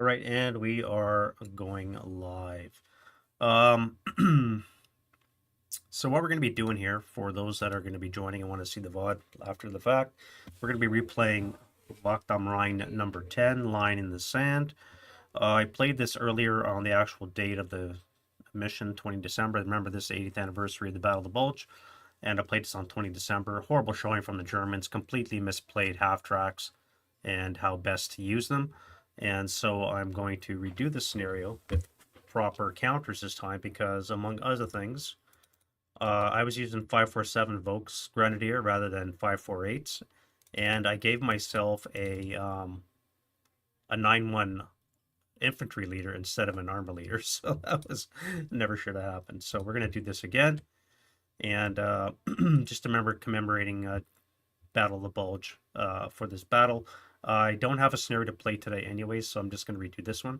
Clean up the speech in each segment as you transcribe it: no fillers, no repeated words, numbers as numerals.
All right, and we are going live. Um, so what we're going to be doing here, for those that are going to be joining and want to see the VOD after the fact, we're going to be replaying Wacht Rhein number 10, Line in the Sand. I played this earlier on the actual date of the mission, 20 December. Remember, this 80th anniversary of the Battle of the Bulge, and I played this on 20 December. Horrible showing from the Germans, completely misplayed half tracks and how best to use them. And so I'm going to redo the scenario with proper counters this time because, among other things, I was using 547 Volks Grenadier rather than 548s, and I gave myself a 9-1 infantry leader instead of an armor leader, so that was never should have happened. So we're going to do this again, and just remember commemorating Battle of the Bulge for this battle. I don't have a scenario to play today anyways, so I'm just going to redo this one.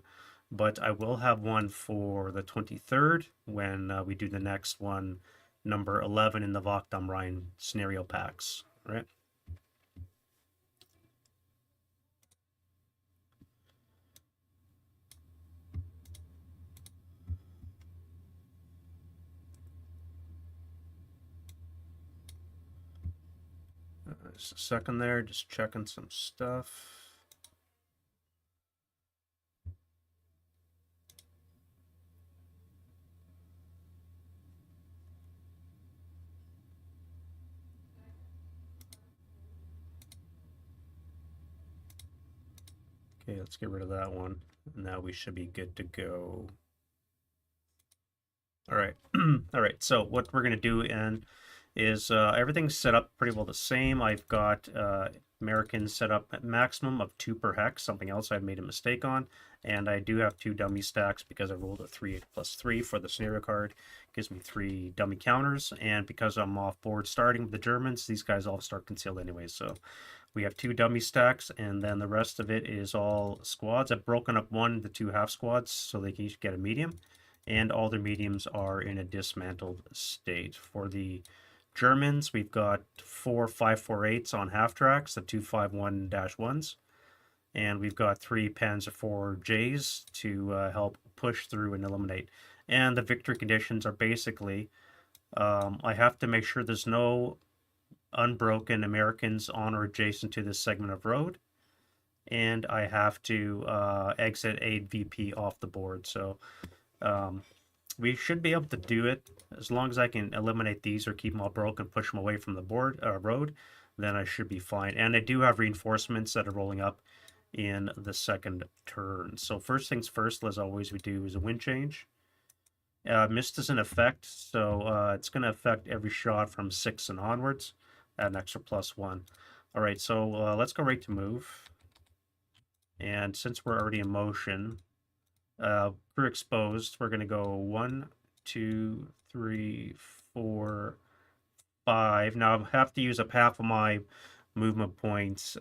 But I will have one for the 23rd when we do the next one, number 11 in the Wacht am Rhein scenario packs. All right. Just a second there, just checking some stuff. Okay, let's get rid of that one. Now we should be good to go. All right. All right. So what we're going to do is everything's set up pretty well the same. I've got Americans set up at maximum of 2 per hex, something else I made a mistake on. And I do have 2 dummy stacks because I rolled a 3 plus 3 for the scenario card. Gives me 3 dummy counters. And because I'm off board starting with the Germans, these guys all start concealed anyway. So we have 2 dummy stacks, and then the rest of it is all squads. I've broken up one into 2 half squads so they can each get a medium. And all the mediums are in a dismantled state. For the Germans, we've got 4 548s on half tracks, the 251-1s, and we've got 3 Panzer IV Js to help push through and eliminate. And the victory conditions are basically I have to make sure there's no unbroken Americans on or adjacent to this segment of road, and I have to exit a VP off the board. So we should be able to do it as long as I can eliminate these or keep them all broken, push them away from the board road. Then I should be fine. And I do have reinforcements that are rolling up in the second turn. So first things first, as always, we do is a wind change. Mist is an effect, so it's going to affect every shot from 6 and onwards. Add an extra +1. All right, so let's go right to move. And since we're already in motion, crew exposed, we're going to go 1, 2, 3, 4, 5. Now I have to use up half of my movement points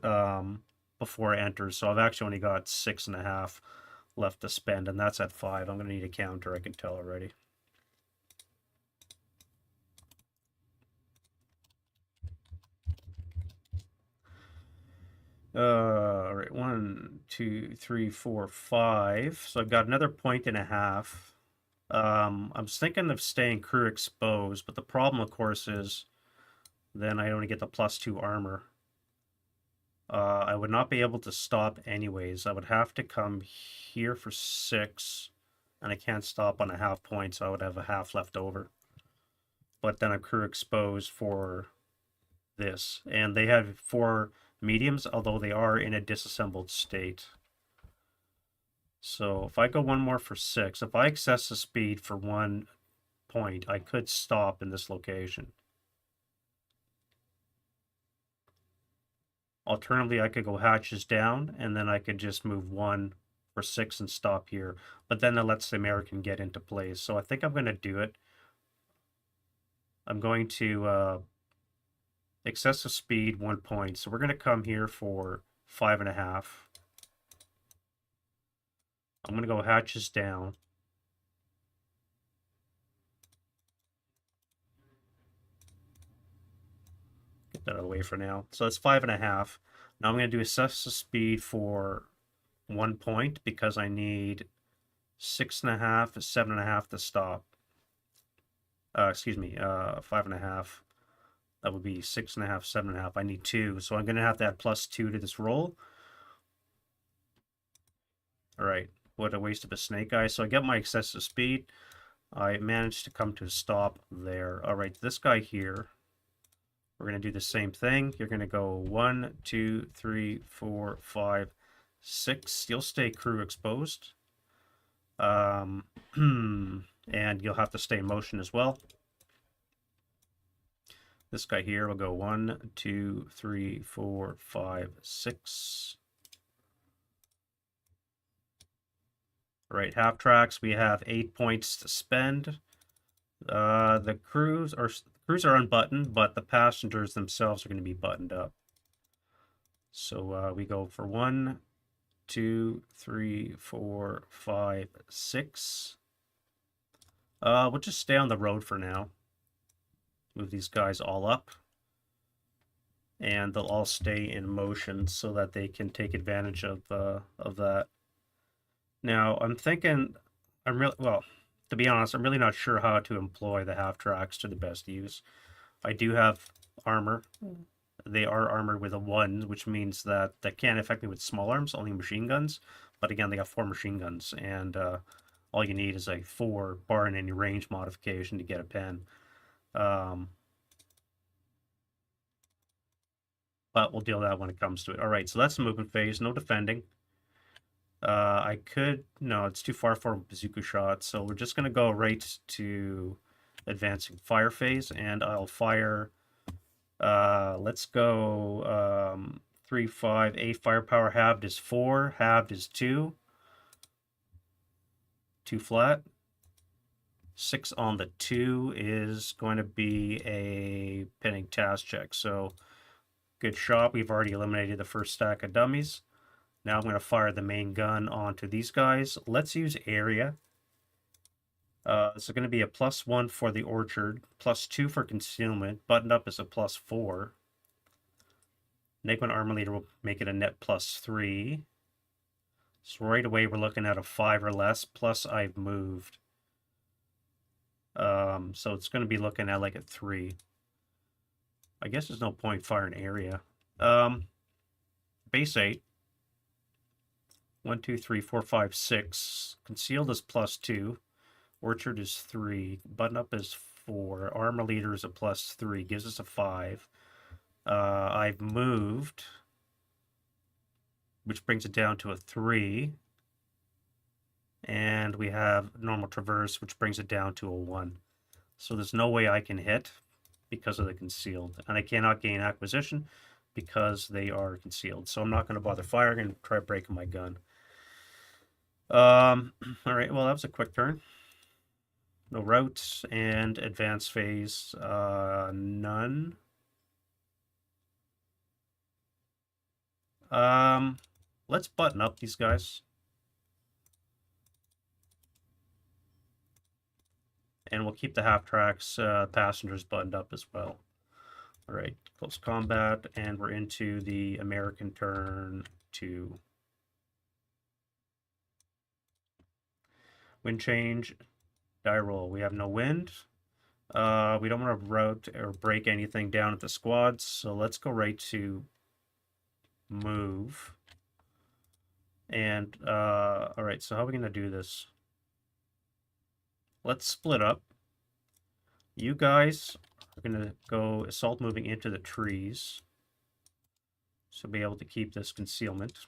before I enter, so I've actually only got 6.5 left to spend, and that's at 5. I'm going to need a counter, I can tell already. All right, 1, 2, 3, 4, 5. So I've got another 1.5. I'm thinking of staying crew exposed, but the problem, of course, is then I only get the +2 armor. I would not be able to stop anyways. I would have to come here for 6, and I can't stop on a half point, so I would have a half left over. But then I'm crew exposed for this, and they have 4 mediums, although they are in a disassembled state. So if I go one more for 6, if I access the speed for 1 point, I could stop in this location. Alternatively, I could go hatches down, and then I could just move 1 for 6 and stop here. But then that lets the American get into place. So I think I'm going to do it. I'm going to excessive speed 1 point. So we're going to come here for 5.5. I'm going to go hatches down. Get that away for now. So that's 5.5. Now I'm going to do excessive speed for 1 point because I need 6.5, 7.5 to stop. Excuse me, 5.5. That would be 6.5, 7.5. I need 2, so I'm going to have to add +2 to this roll. All right, what a waste of a snake eye. So I get my excessive speed. I managed to come to a stop there. All right, this guy here, we're going to do the same thing. You're going to go 1, 2, 3, 4, 5, 6. You'll stay crew exposed. And you'll have to stay in motion as well. This guy here will go 1, 2, 3, 4, 5, 6. All right, half tracks. We have 8 points to spend. The crews are unbuttoned, but the passengers themselves are going to be buttoned up. So we go for 1, 2, 3, 4, 5, 6. We'll just stay on the road for now. Move these guys all up. And they'll all stay in motion so that they can take advantage of that. Now, I'm thinking, to be honest, I'm really not sure how to employ the half tracks to the best use. I do have armor. They are armored with a 1, which means that they can't affect me with small arms, only machine guns. But again, they got 4 machine guns, and all you need is a 4, barring any range modification, to get a pen. But we'll deal with that when it comes to it. All right, so that's the movement phase, no defending. No, it's too far for a bazooka shot, so we're just going to go right to advancing fire phase, and I'll fire, let's go 3, 5, 8 firepower. Halved is 4, halved is 2. 2 flat. 6 on the 2 is going to be a pinning task check, so good shot. We've already eliminated the first stack of dummies. Now I'm going to fire the main gun onto these guys. Let's use area. This is going to be a +1 for the orchard, +2 for concealment. Buttoned up is a +4. Enigma Armor Leader will make it a net +3. So right away we're looking at a 5 or less, plus I've moved. So it's going to be looking at like a 3. I guess there's no point firing area. Base 8. 1, 2, 3, 4, 5, 6. Concealed is +2. Orchard is 3. Button up is 4. Armor Leader is a +3. Gives us a 5. I've moved, which brings it down to a 3. And we have normal traverse, which brings it down to a 1. So there's no way I can hit because of the concealed. And I cannot gain acquisition because they are concealed. So I'm not going to bother firing and try breaking my gun. All right, well, that was a quick turn. No routes, and advance phase, none. Let's button up these guys. And we'll keep the half tracks passengers buttoned up as well. All right, close combat, and we're into the American turn 2. Wind change, die roll. We have no wind. We don't want to route or break anything down at the squads, so let's go right to move. And, all right, so how are we going to do this? Let's split up. You guys are going to go assault moving into the trees. So be able to keep this concealment.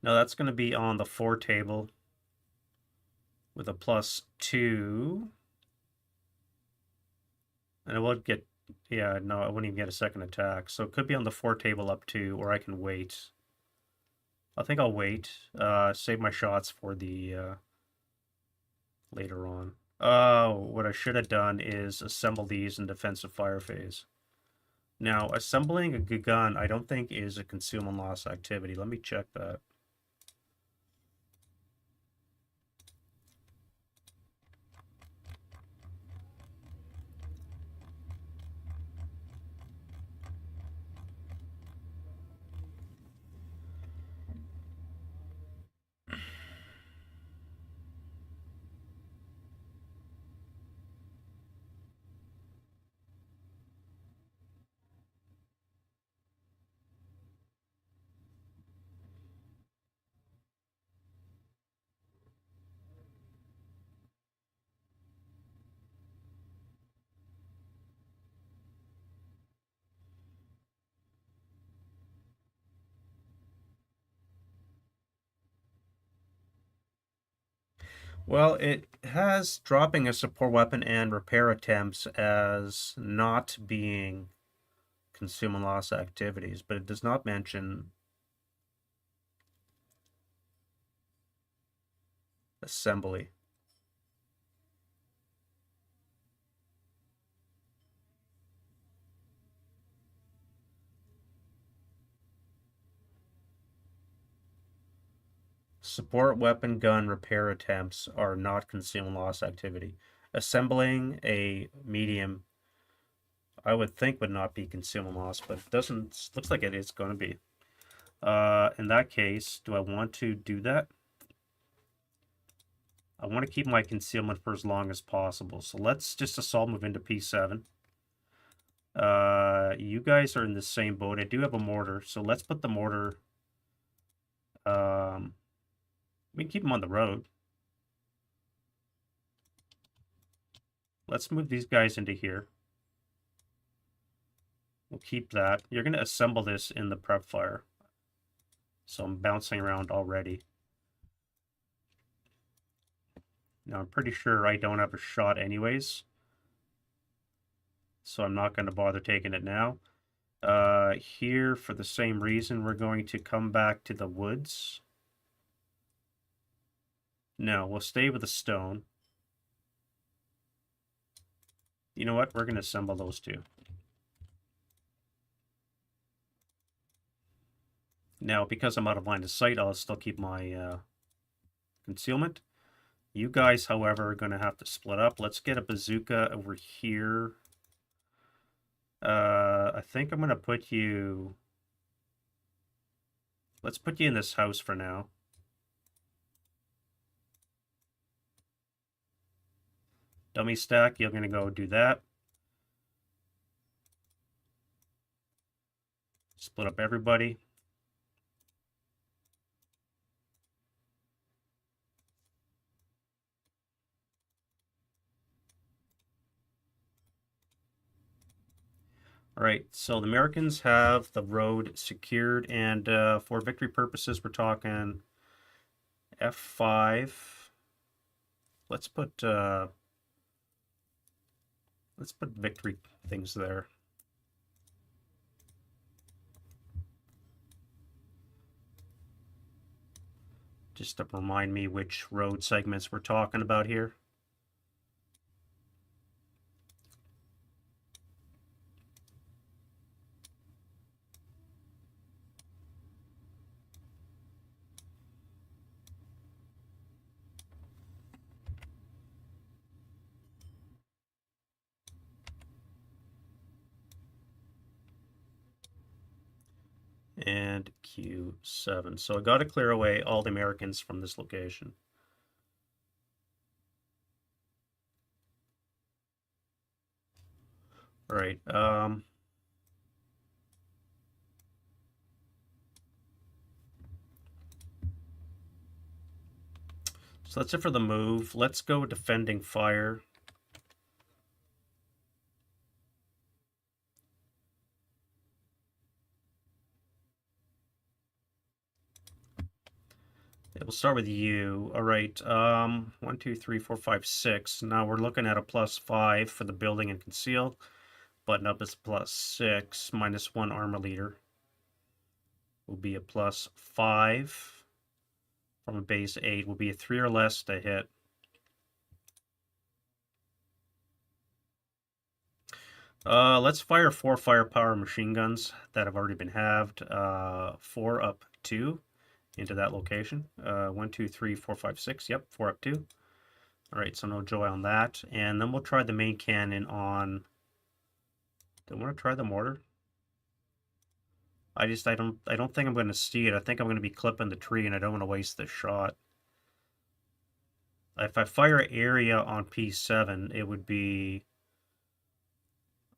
Now that's going to be on the 4 table with a +2. And it won't get, yeah, no, I wouldn't even get a second attack. So it could be on the 4 table up 2, or I can wait. I think I'll wait. Save my shots for the later on. What I should have done is assemble these in defensive fire phase. Now, assembling a gun, I don't think is a concealment loss activity. Let me check that. Well, it has dropping a support weapon and repair attempts as not being consume and loss activities, but it does not mention assembly. Support weapon gun repair attempts are not consume and loss activity. Assembling a medium, I would think, would not be consume and loss, but it doesn't. Looks like it is going to be. In that case, do I want to do that? I want to keep my concealment for as long as possible. So let's just assault move into P7. You guys are in the same boat. I do have a mortar, so let's put the mortar. We can keep them on the road. Let's move these guys into here. We'll keep that. You're going to assemble this in the prep fire. So I'm bouncing around already. Now I'm pretty sure I don't have a shot anyways. So I'm not going to bother taking it now. Here, for the same reason, we're going to come back to the woods. No, we'll stay with the stone. You know what? We're going to assemble those two. Now, because I'm out of line of sight, I'll still keep my concealment. You guys, however, are going to have to split up. Let's get a bazooka over here. I think I'm going to put you... Let's put you in this house for now. Dummy stack, you're going to go do that. Split up everybody. All right, so the Americans have the road secured, and for victory purposes, we're talking F5. Let's put victory things there. Just to remind me which road segments we're talking about here. And Q7. So I got to clear away all the Americans from this location. All right. So that's it for the move. Let's go defending fire. Yeah, we'll start with you. All right. 1, 2, 3, 4, 5, 6. Now we're looking at a +5 for the building and conceal. Button up is +6. -1 armor leader will be a +5. From a base 8 will be a 3 or less to hit. Let's fire 4 firepower machine guns that have already been halved. 4 up 2 into that location. 1, 2, 3, 4, 5, 6. Yep, 4 up 2. All right, so no joy on that. And then we'll try the main cannon on... Do I want to try the mortar? I don't think I'm going to see it. I think I'm going to be clipping the tree, and I don't want to waste this shot. If I fire area on P7, it would be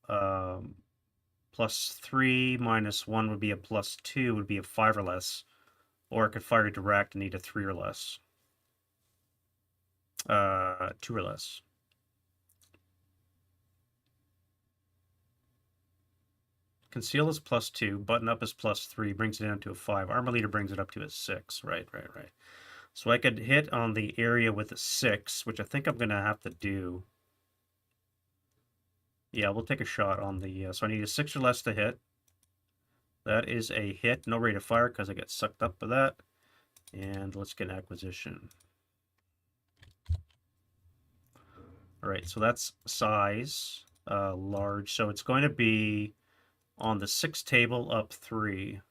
+3 -1 would be a +2, would be a 5 or less. Or I could fire direct and need a 3 or less. 2 or less. Conceal is +2, button up is +3, brings it down to a 5. Armor leader brings it up to a 6. Right. So I could hit on the area with a 6, which I think I'm going to have to do. Yeah, we'll take a shot on the... so I need a 6 or less to hit. That is a hit. No rate of fire because I get sucked up by that. And let's get an acquisition. All right, so that's size, large. So it's going to be on the 6 table up 3.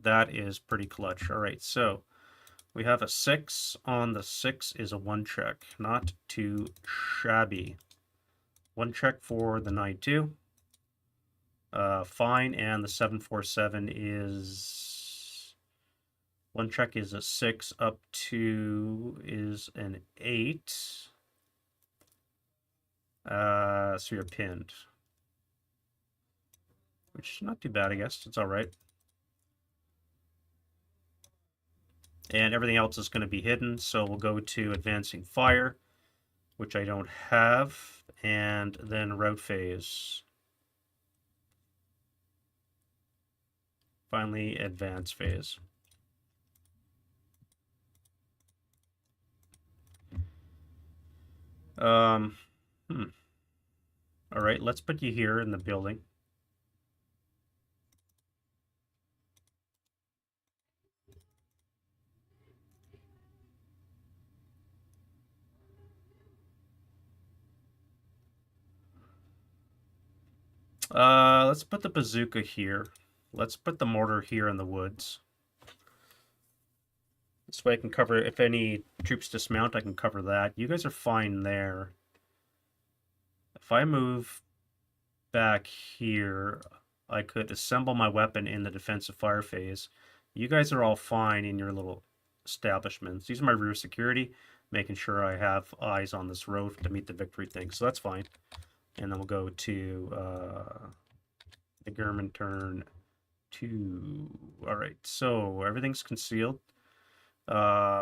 That is pretty clutch. All right, so we have a 6 on the 6 is a 1 check. Not too shabby. 1 check for the 9-2. Fine, and the 7-4-7 is... 1 check is a 6, up 2 is an 8. So you're pinned. Which is not too bad, I guess. It's all right. And everything else is going to be hidden, so we'll go to Advancing Fire, which I don't have, and then Route Phase. Finally, Advance Phase. All right, let's put you here in the building. Let's put the bazooka here. Let's put the mortar here in the woods. This way I can cover, if any troops dismount, I can cover that. You guys are fine there. If I move back here, I could assemble my weapon in the defensive fire phase. You guys are all fine in your little establishments. These are my rear security, making sure I have eyes on this road to meet the victory thing. So that's fine. And then we'll go to the German turn 2. All right, so everything's concealed.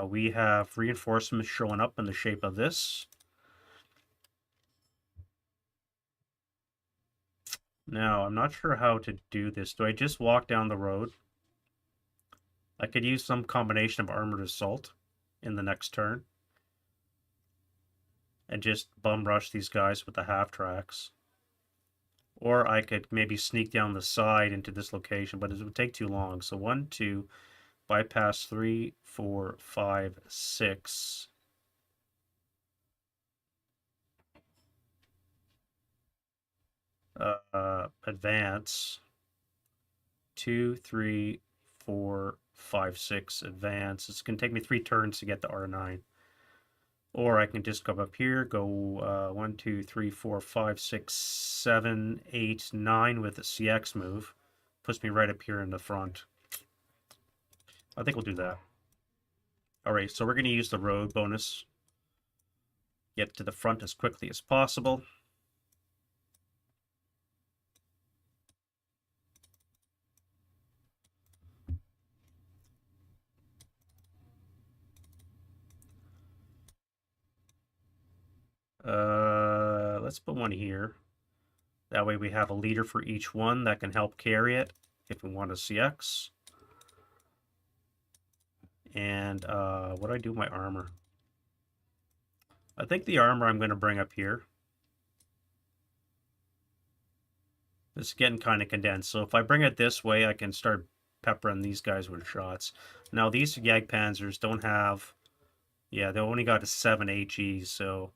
We have reinforcements showing up in the shape of this. Now, I'm not sure how to do this. Do I just walk down the road? I could use some combination of armored assault in the next turn. And just bum rush these guys with the half tracks. Or I could maybe sneak down the side into this location, but it would take too long. So 1, 2, bypass 3, 4, 5, 6. Advance. 2, 3, 4, 5, 6. Advance. It's going to take me 3 turns to get to R9. Or I can just come up here, go 1, 2, 3, 4, 5, 6, 7, 8, 9 with a CX move. Puts me right up here in the front. I think we'll do that. Alright, so we're going to use the road bonus. Get to the front as quickly as possible. Let's put one here. That way we have a leader for each one that can help carry it if we want a CX. And what do I do with my armor? I think the armor I'm going to bring up here. This is getting kind of condensed. So if I bring it this way, I can start peppering these guys with shots. Now these Jagdpanzers don't have... Yeah, they only got a 7 HE, so...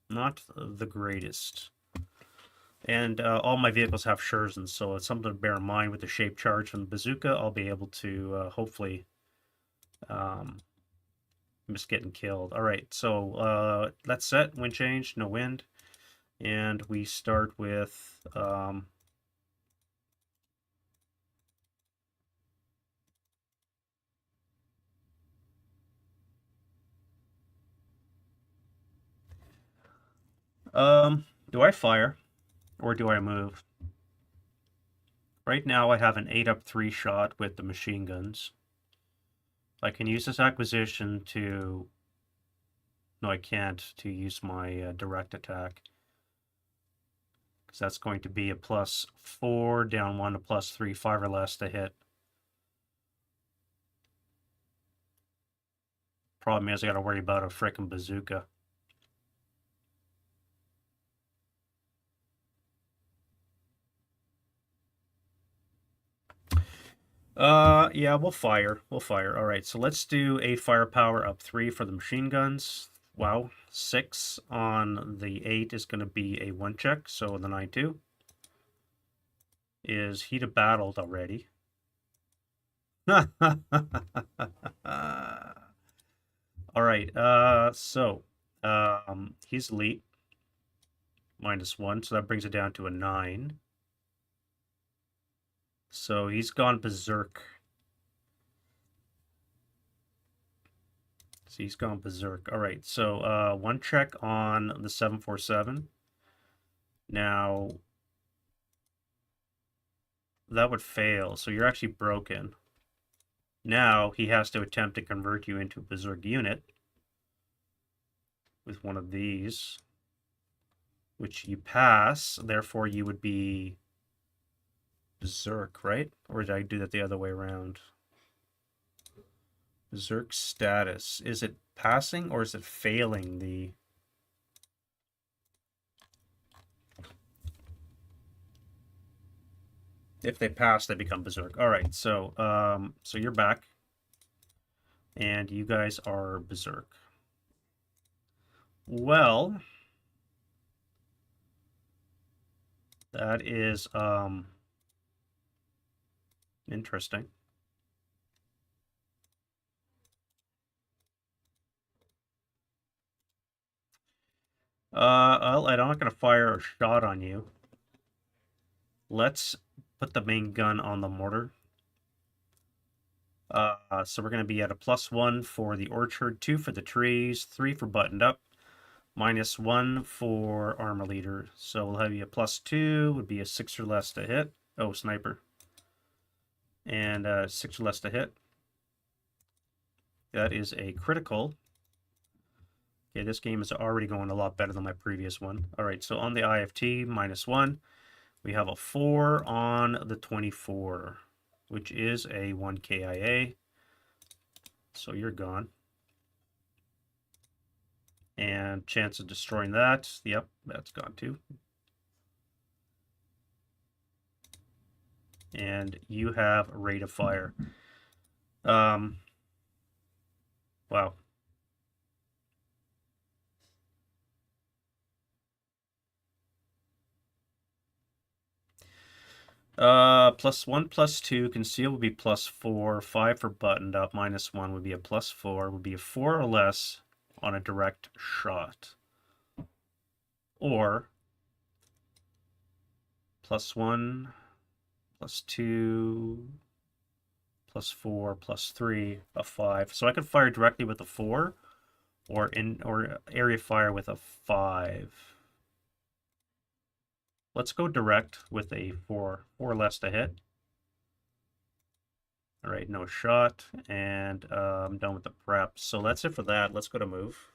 not the greatest. And all my vehicles have Scherzen, so it's something to bear in mind with the shape charge from the bazooka. I'll be able to hopefully miss getting killed. All right, so let's set. Wind change, no wind. And we start with... do I fire or do I move? Right now I have an 8-up 3 shot with the machine guns. I can use this acquisition to... No, I can't, to use my direct attack. Because that's going to be a +4, down 1, a +3, 5 or less to hit. Problem is, I got to worry about a frickin' bazooka. Yeah, we'll fire. We'll fire. All right, so let's do a firepower up 3 for the machine guns. Wow, 6 on the 8 is going to be a 1 check, so the 9-2 is heat of battled already. All right, so he's elite, -1, so that brings it down to a 9. So he's gone berserk. So he's gone berserk. All right, so 1 check on the 747. Now, that would fail, so you're actually broken. Now he has to attempt to convert you into a berserk unit with one of these, which you pass, therefore you would be berserk, right? Or did I do that the other way around? Berserk status. Is it passing or is it failing the... If they pass, they become berserk. All right, so so you're back, and you guys are berserk. Well, that is interesting. I'm not going to fire a shot on you. Let's put the main gun on the mortar. So we're going to be at a +1 for the orchard, 2 for the trees, 3 for buttoned up, -1 for armor leader. So we'll have you a +2, would be a 6 or less to hit. Oh, sniper. And 6 or less to hit. That is a critical. Okay, this game is already going a lot better than my previous one. All right, so on the IFT, -1, we have a 4 on the 24, which is a 1 KIA. So you're gone. And chance of destroying that, yep, that's gone too. And you have a rate of fire. Wow. +1, +2, conceal would be +4, 5 for buttoned up, -1 would be a +4, would be a 4 or less on a direct shot. Or +1, +2, +4, +3, a 5. So I could fire directly with a 4 or area fire with a 5. Let's go direct with a 4 or less to hit. All right, no shot, and I'm done with the prep. So that's it for that. Let's go to move.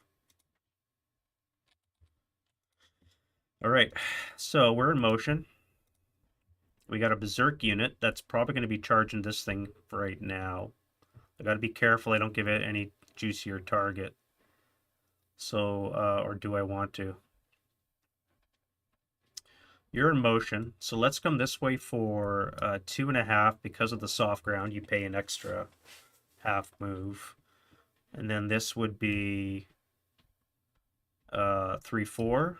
All right, so we're in motion. We got a berserk unit that's probably going to be charging this thing right now. I got to be careful I don't give it any juicier target. So, or do I want to? You're in motion, so let's come this way for 2.5. Because of the soft ground, you pay an extra half move. And then this would be 3-4.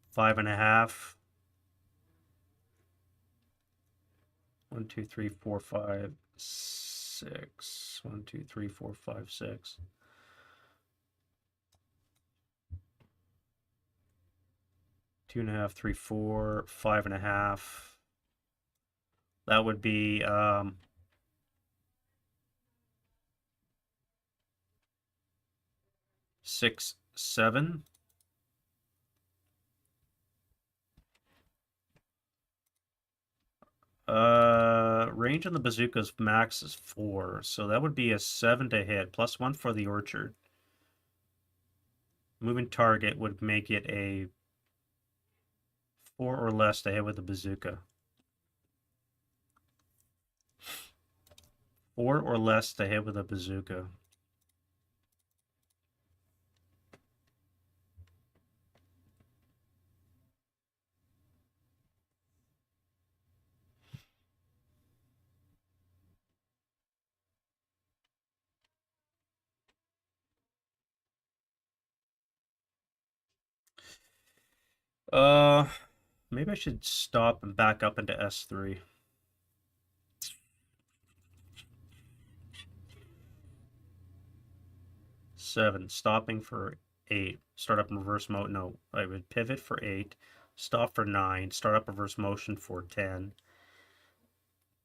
5.5. 1, 2, 3, 4, 5, 6. 1, 2, 3, 4, 5, 6. 2.5, 3, 4, 5.5. That would be 6, 7. Range on the bazooka's max is 4, so that would be a 7 to hit, +1 for the orchard. Moving target would make it a 4 or less to hit with the bazooka. 4 or less to hit with a bazooka. Uh, Maybe I should stop and back up into S3. 7, stopping for 8. Start up in reverse mode. No, I would pivot for 8, stop for 9, start up reverse motion for 10.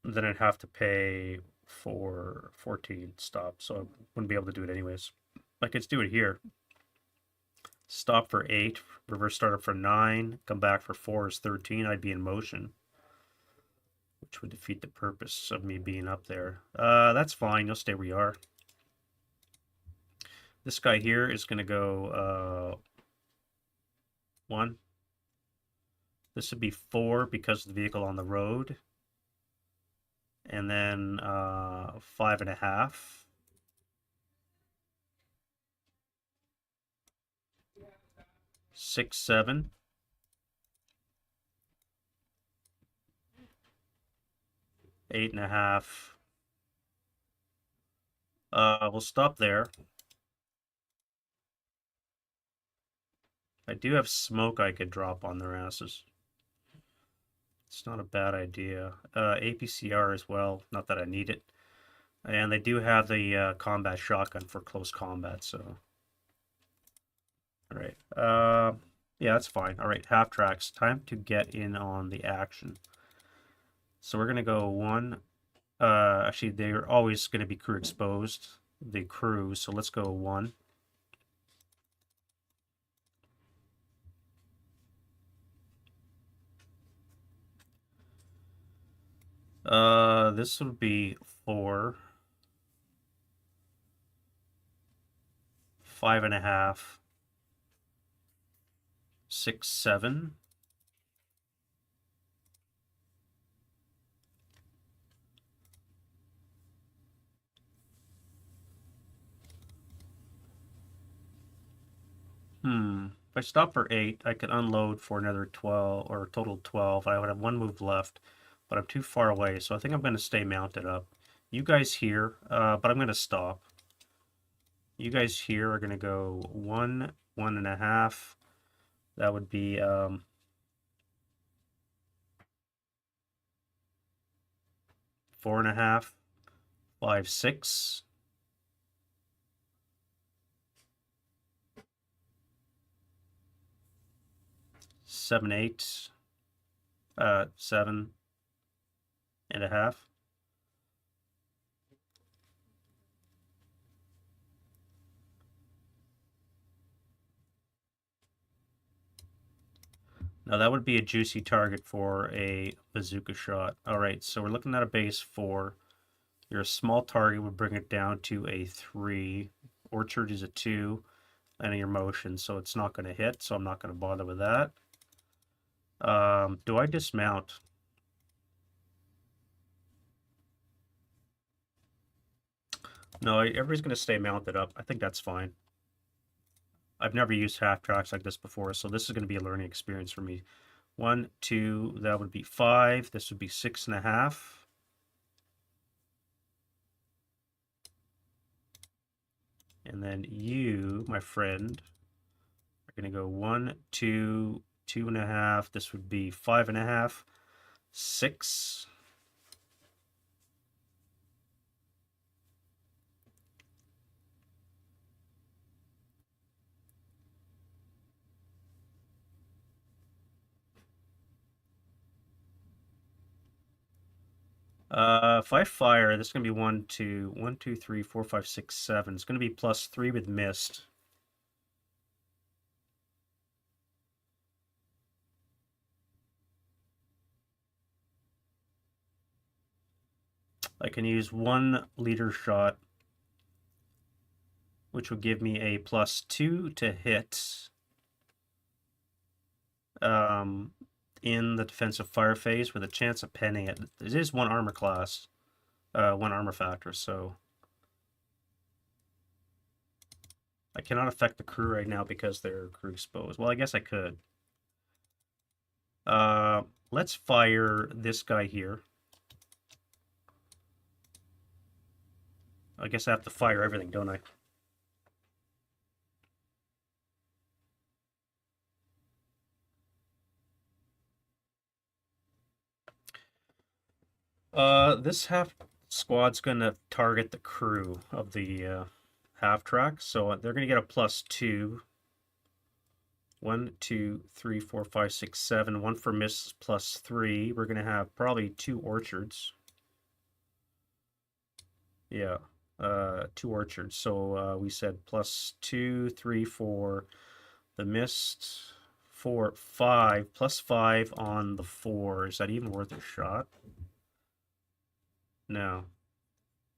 Then I'd have to pay for 14 stop, so I wouldn't be able to do it anyways. I could do it here. Stop for 8, reverse startup for 9, come back for 4 is 13. I'd be in motion, which would defeat the purpose of me being up there. That's fine. You'll stay where you are. This guy here is going to go 1. This would be 4 because of the vehicle on the road. And then 5.5. 6, 7. 8.5. We'll stop there. I do have smoke I could drop on their asses. It's not a bad idea. APCR as well, not that I need it. And they do have the combat shotgun for close combat, so. All right. Yeah, that's fine. All right, half tracks. Time to get in on the action. So we're gonna go 1. Actually, they're always gonna be crew exposed. The crew. So let's go 1. This would be 4. 5.5. 6, 7. If I stop for 8, I could unload for another 12, or a total 12. I would have 1 move left, but I'm too far away, so I think I'm going to stay mounted up. You guys here, but I'm going to stop. You guys here are going to go 1, 1.5. That would be 4.5, 5, 6. 7, 8, 7.5. Now that would be a juicy target for a bazooka shot. All right, so we're looking at a base 4. Your small target would bring it down to a 3. Orchard is a 2. And your motion, so it's not going to hit, so I'm not going to bother with that. Do I dismount? No, everybody's going to stay mounted up. I think that's fine. I've never used half tracks like this before, so this is going to be a learning experience for me. 1, 2, that would be 5. This would be 6.5. And then you, my friend, are going to go 1, 2, 2.5. This would be 5.5. 6. 5 fire, this is going to be 1, 2, 1, 2, 3, 4, 5, 6, 7. It's going to be +3 with mist. I can use 1 leader shot, which would give me a +2 to hit in the defensive fire phase with a chance of penning it. It is 1 armor class. 1 armor factor, so I cannot affect the crew right now because they're crew exposed. Well, I guess I could. Let's fire this guy here. I guess I have to fire everything, don't I? This half squad's gonna target the crew of the half track, so they're gonna get a +2. 1, 2, 3, 4, 5, 6, 7. 1 for miss +3. We're gonna have probably 2 orchards. Yeah, 2 orchards. So we said +2, 3, 4. The mist 4, 5, +5 on the 4. Is that even worth a shot? No.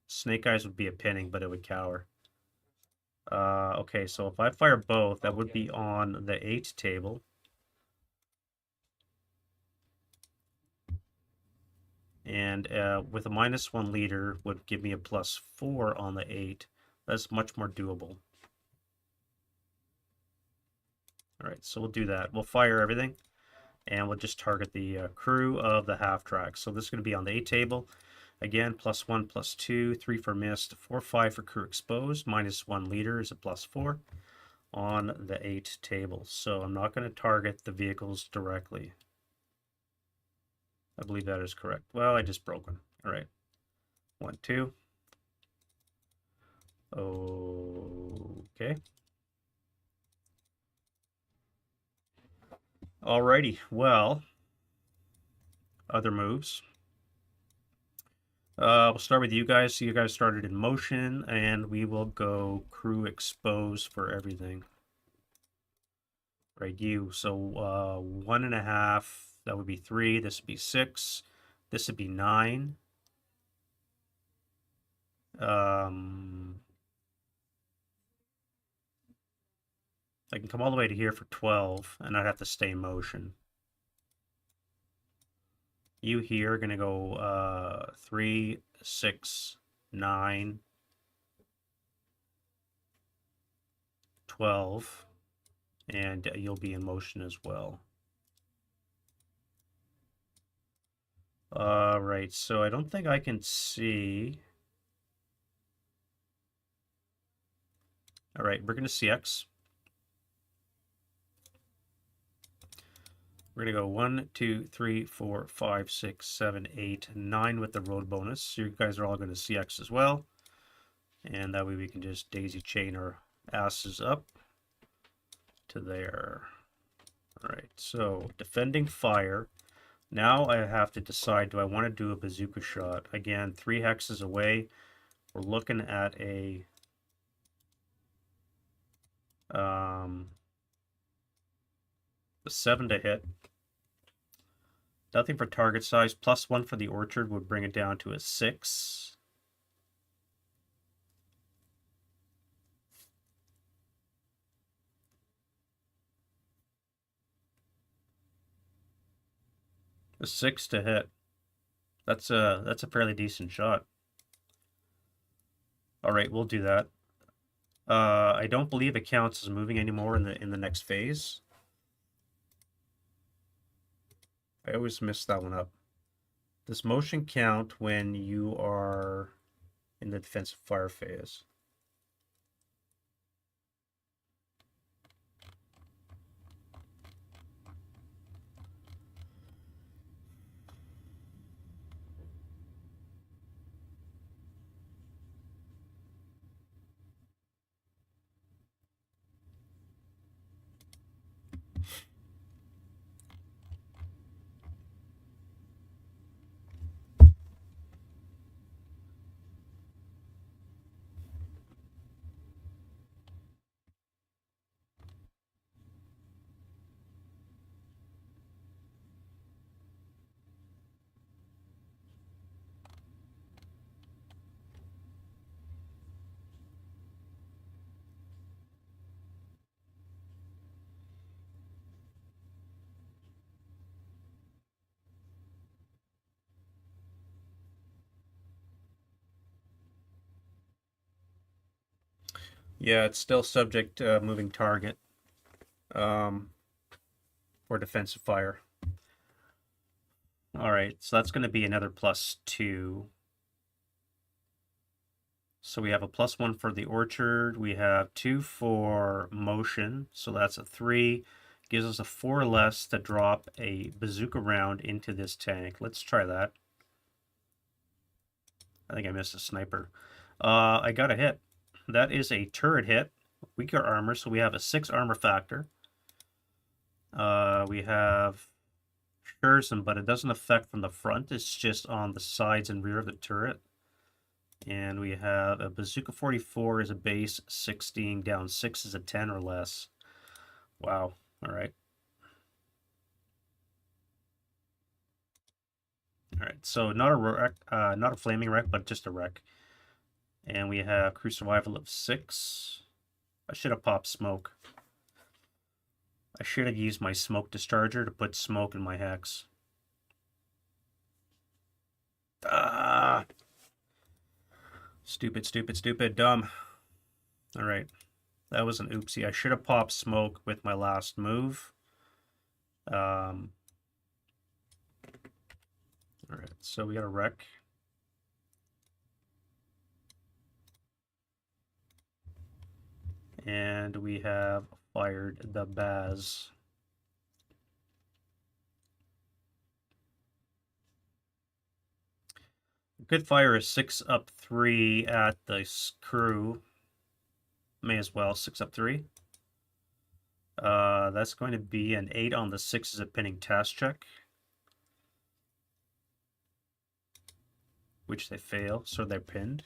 Snake Eyes would be a pinning, but it would cower. Okay, so if I fire both, that would be on the 8 table. And with a -1 leader would give me a +4 on the 8. That's much more doable. All right, so we'll do that. We'll fire everything, and we'll just target the crew of the half track. So this is going to be on the 8 table. Again, +1, +2, 3 for missed, 4, 5 for crew exposed, -1 leader is a +4 on the 8 table. So I'm not going to target the vehicles directly. I believe that is correct. Well, I just broke one. All right. 1, 2. Okay. Alrighty. Well, other moves. We'll start with you guys. So you guys started in motion, and we will go crew expose for everything. Right, you. So 1.5. That would be 3. This would be 6. This would be 9. I can come all the way to here for 12, and I'd have to stay in motion. You here are going to go 3, 6, 9, 12, and you'll be in motion as well. Right, so I don't think I can see. All right, we're going to CX. We're going to go 1, 2, 3, 4, 5, 6, 7, 8, 9 with the road bonus. So you guys are all going to CX as well. And that way we can just daisy chain our asses up to there. All right, so defending fire. Now I have to decide, do I want to do a bazooka shot? Again, 3 hexes away. We're looking at a the 7 to hit. Nothing for target size. +1 for the orchard would bring it down to a 6. A 6 to hit. That's a fairly decent shot. All right, we'll do that. I don't believe it counts as moving anymore in the next phase. I always mess that one up. Does motion count when you are in the defensive fire phase? Yeah, it's still subject to moving target um, for defensive fire. All right, so that's going to be another +2. So we have a +1 for the orchard. We have 2 for motion. So that's a 3. Gives us a 4 less to drop a bazooka round into this tank. Let's try that. I think I missed a sniper. I got a hit. That is a turret hit. Weaker armor, so we have a 6 armor factor. We have Sherson, but it doesn't affect from the front. It's just on the sides and rear of the turret. And we have a Bazooka 44 is a base, 16 down 6 is a 10 or less. Wow. All right. All right. So not a wreck, not a flaming wreck, but just a wreck. And we have crew survival of 6. I should have popped smoke. I should have used my smoke discharger to put smoke in my hex. Ah! Stupid, stupid, stupid, dumb. All right. That was an oopsie. I should have popped smoke with my last move. All right, so we got a wreck. And we have fired the Baz. Good fire is 6 up 3 at the crew. May as well 6 up 3. That's going to be an 8 on the 6 is a pinning task check, which they fail, so they're pinned.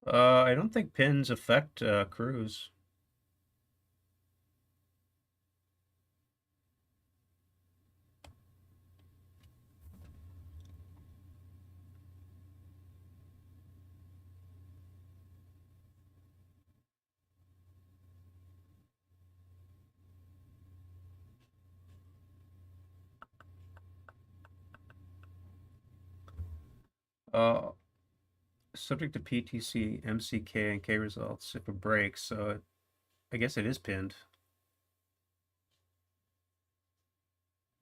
I don't think pins affect crews. Uh, Subject to PTC, MCK, and K results if it breaks, so I guess it is pinned,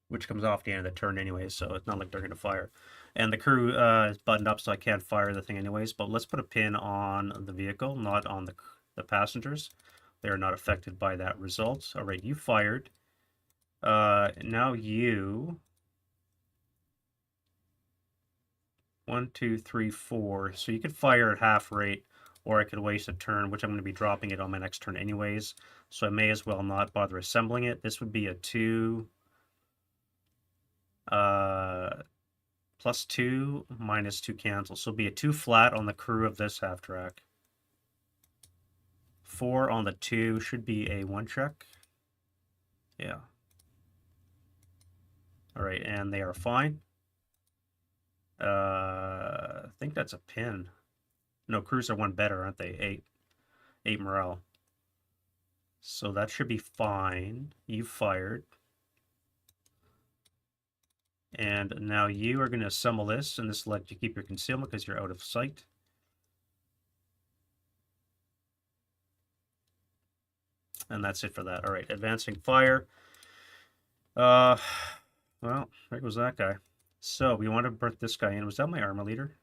which comes off the end of the turn anyway, so it's not like they're going to fire. And the crew is buttoned up, so I can't fire the thing anyways, but let's put a pin on the vehicle, not on the passengers. They are not affected by that result. All right, you fired. Now you... 1, 2, 3, 4. So you could fire at half rate, or I could waste a turn, which I'm going to be dropping it on my next turn anyways. So I may as well not bother assembling it. This would be a 2, +2, -2 cancel. So it'll be a 2 flat on the crew of this half track. 4 on the 2 should be a 1 check. Yeah. All right, and they are fine. I think that's a pin. No, crews are one better, aren't they? Eight morale. So that should be fine. You fired. And now you are going to assemble this, and this will let you keep your concealment because you're out of sight. And that's it for that. All right, advancing fire. Well, there goes that guy. So we want to put this guy in. Was that my armor leader?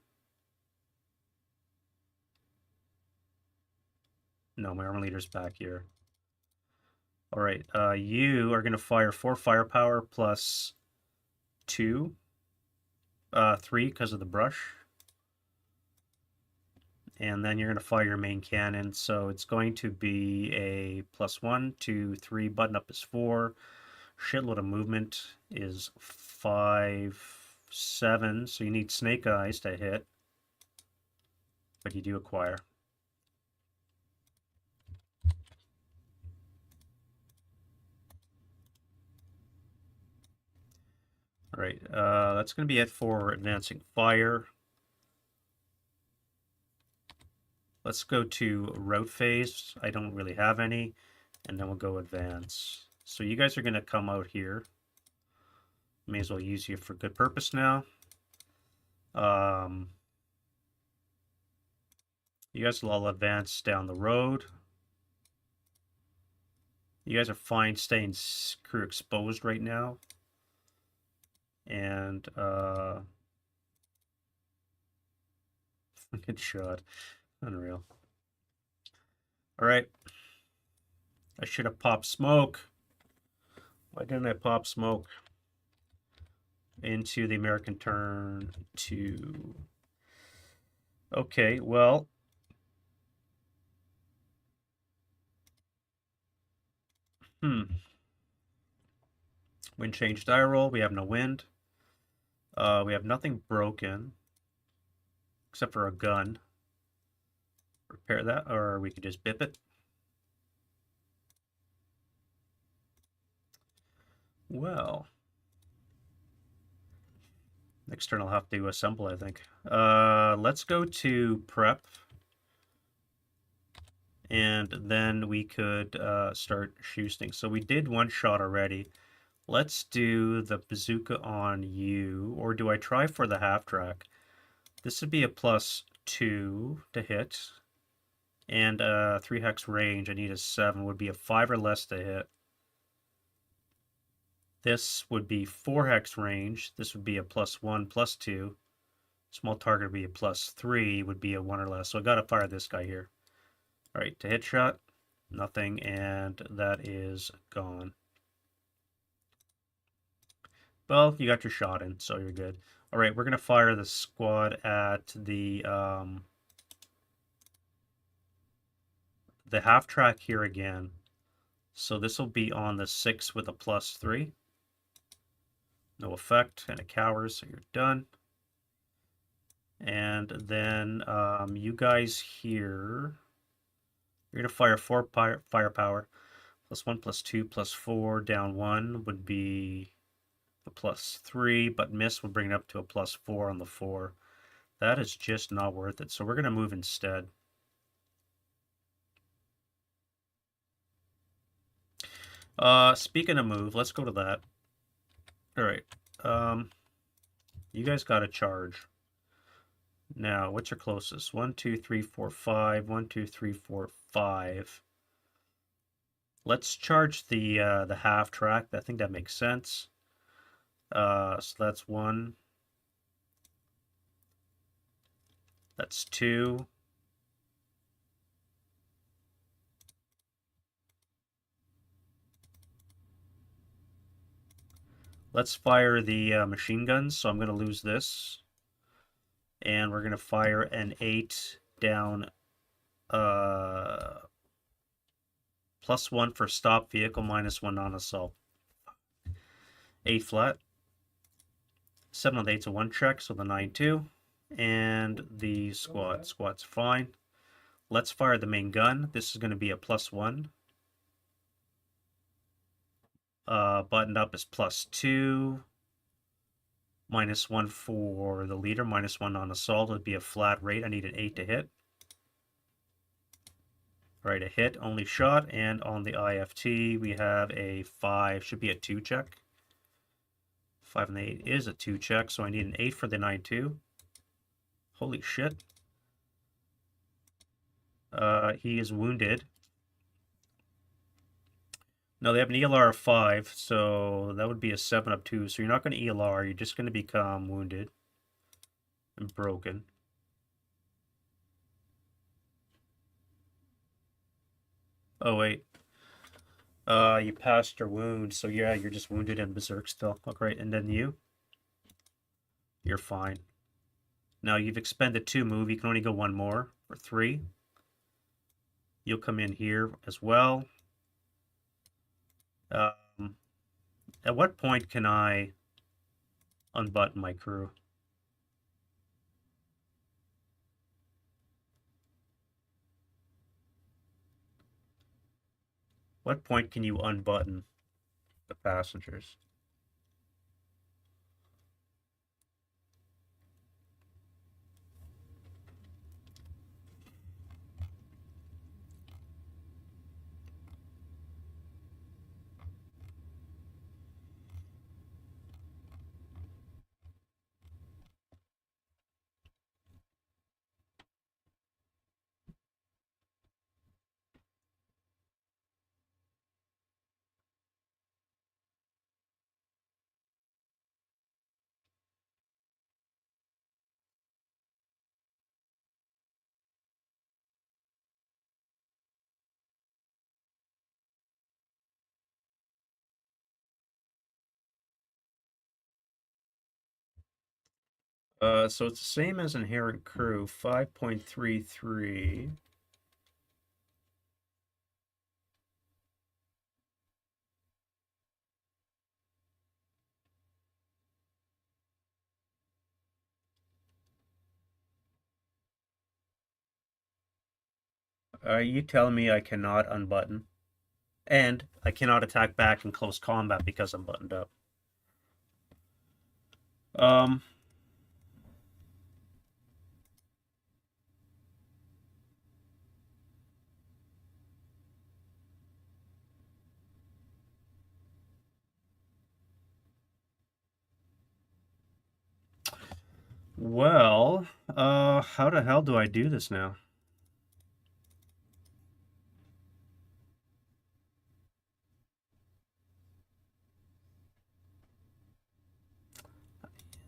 No, my armor leader's back here. All right, you are going to fire 4 firepower plus 2, 3 because of the brush. And then you're going to fire your main cannon. So it's going to be a +1, 2, 3. Button up is 4. Shitload of movement is 5, 7. So you need snake eyes to hit. But you do acquire. All right, that's going to be it for advancing fire. Let's go to route phase. I don't really have any. And then we'll go advance. So you guys are going to come out here. May as well use you for good purpose now. You guys will all advance down the road. You guys are fine staying crew exposed right now. And good shot. Unreal. All right. I should have popped smoke. Why didn't I pop smoke? Into the American turn 2. Okay, well. Wind change die roll. We have no wind. We have nothing broken. Except for a gun. Repair that, or we could just bip it. Well. Next turn I'll have to assemble, I think. Let's go to prep. And then we could start shooting. So we did one shot already. Let's do the bazooka on you. Or do I try for the half track? This would be a +2 to hit. And 3 hex range, I need a 7. Would be a 5 or less to hit. This would be 4 hex range. This would be a +1, +2. Small target would be a +3, would be a 1 or less. So I got to fire this guy here. All right, to hit shot, nothing, and that is gone. Well, you got your shot in, so you're good. All right, we're going to fire the squad at the half track here again. So this will be on the 6 with a +3. No effect, and it cowers, so you're done. And then you guys here, you're going to fire 4 firepower. +1, +2, +4, down 1 would be a +3, but miss would bring it up to a +4 on the 4. That is just not worth it, so we're going to move instead. Speaking of move, let's go to that. All right. You guys got to charge. Now, what's your closest? 1, 2, 3, 4, 5. 1, 2, 3, 4, 5. Let's charge the half track. I think that makes sense. So that's 1. That's 2. Let's fire the machine guns. So I'm going to lose this. And we're going to fire an 8 down +1 for stop vehicle, -1 on assault. 8 flat. 7 on the 8's a 1 check, so the 9-2. And the squat's fine. Let's fire the main gun. This is going to be a +1. Buttoned up is +2. -1 for the leader, -1 on assault. It would be a flat rate. I need an 8 to hit. Right, a hit, only shot, and on the IFT we have a 5, should be a 2 check. 5 and the 8 is a 2 check, so I need an 8 for the 9-2. Holy shit. He is wounded. No, they have an ELR of 5, so that would be a 7 up 2. So you're not going to ELR, you're just going to become wounded and broken. Oh, wait. You passed your wound, so yeah, you're just wounded and berserk still. Oh, great. And then you're fine. Now you've expended 2 move, you can only go 1 more, for 3. You'll come in here as well. Um, at what point can I unbutton my crew? What point can you unbutton the passengers? So it's the same as inherent crew, 5.33. Are you telling me I cannot unbutton? And I cannot attack back in close combat because I'm buttoned up. Um, well, how the hell do I do this now?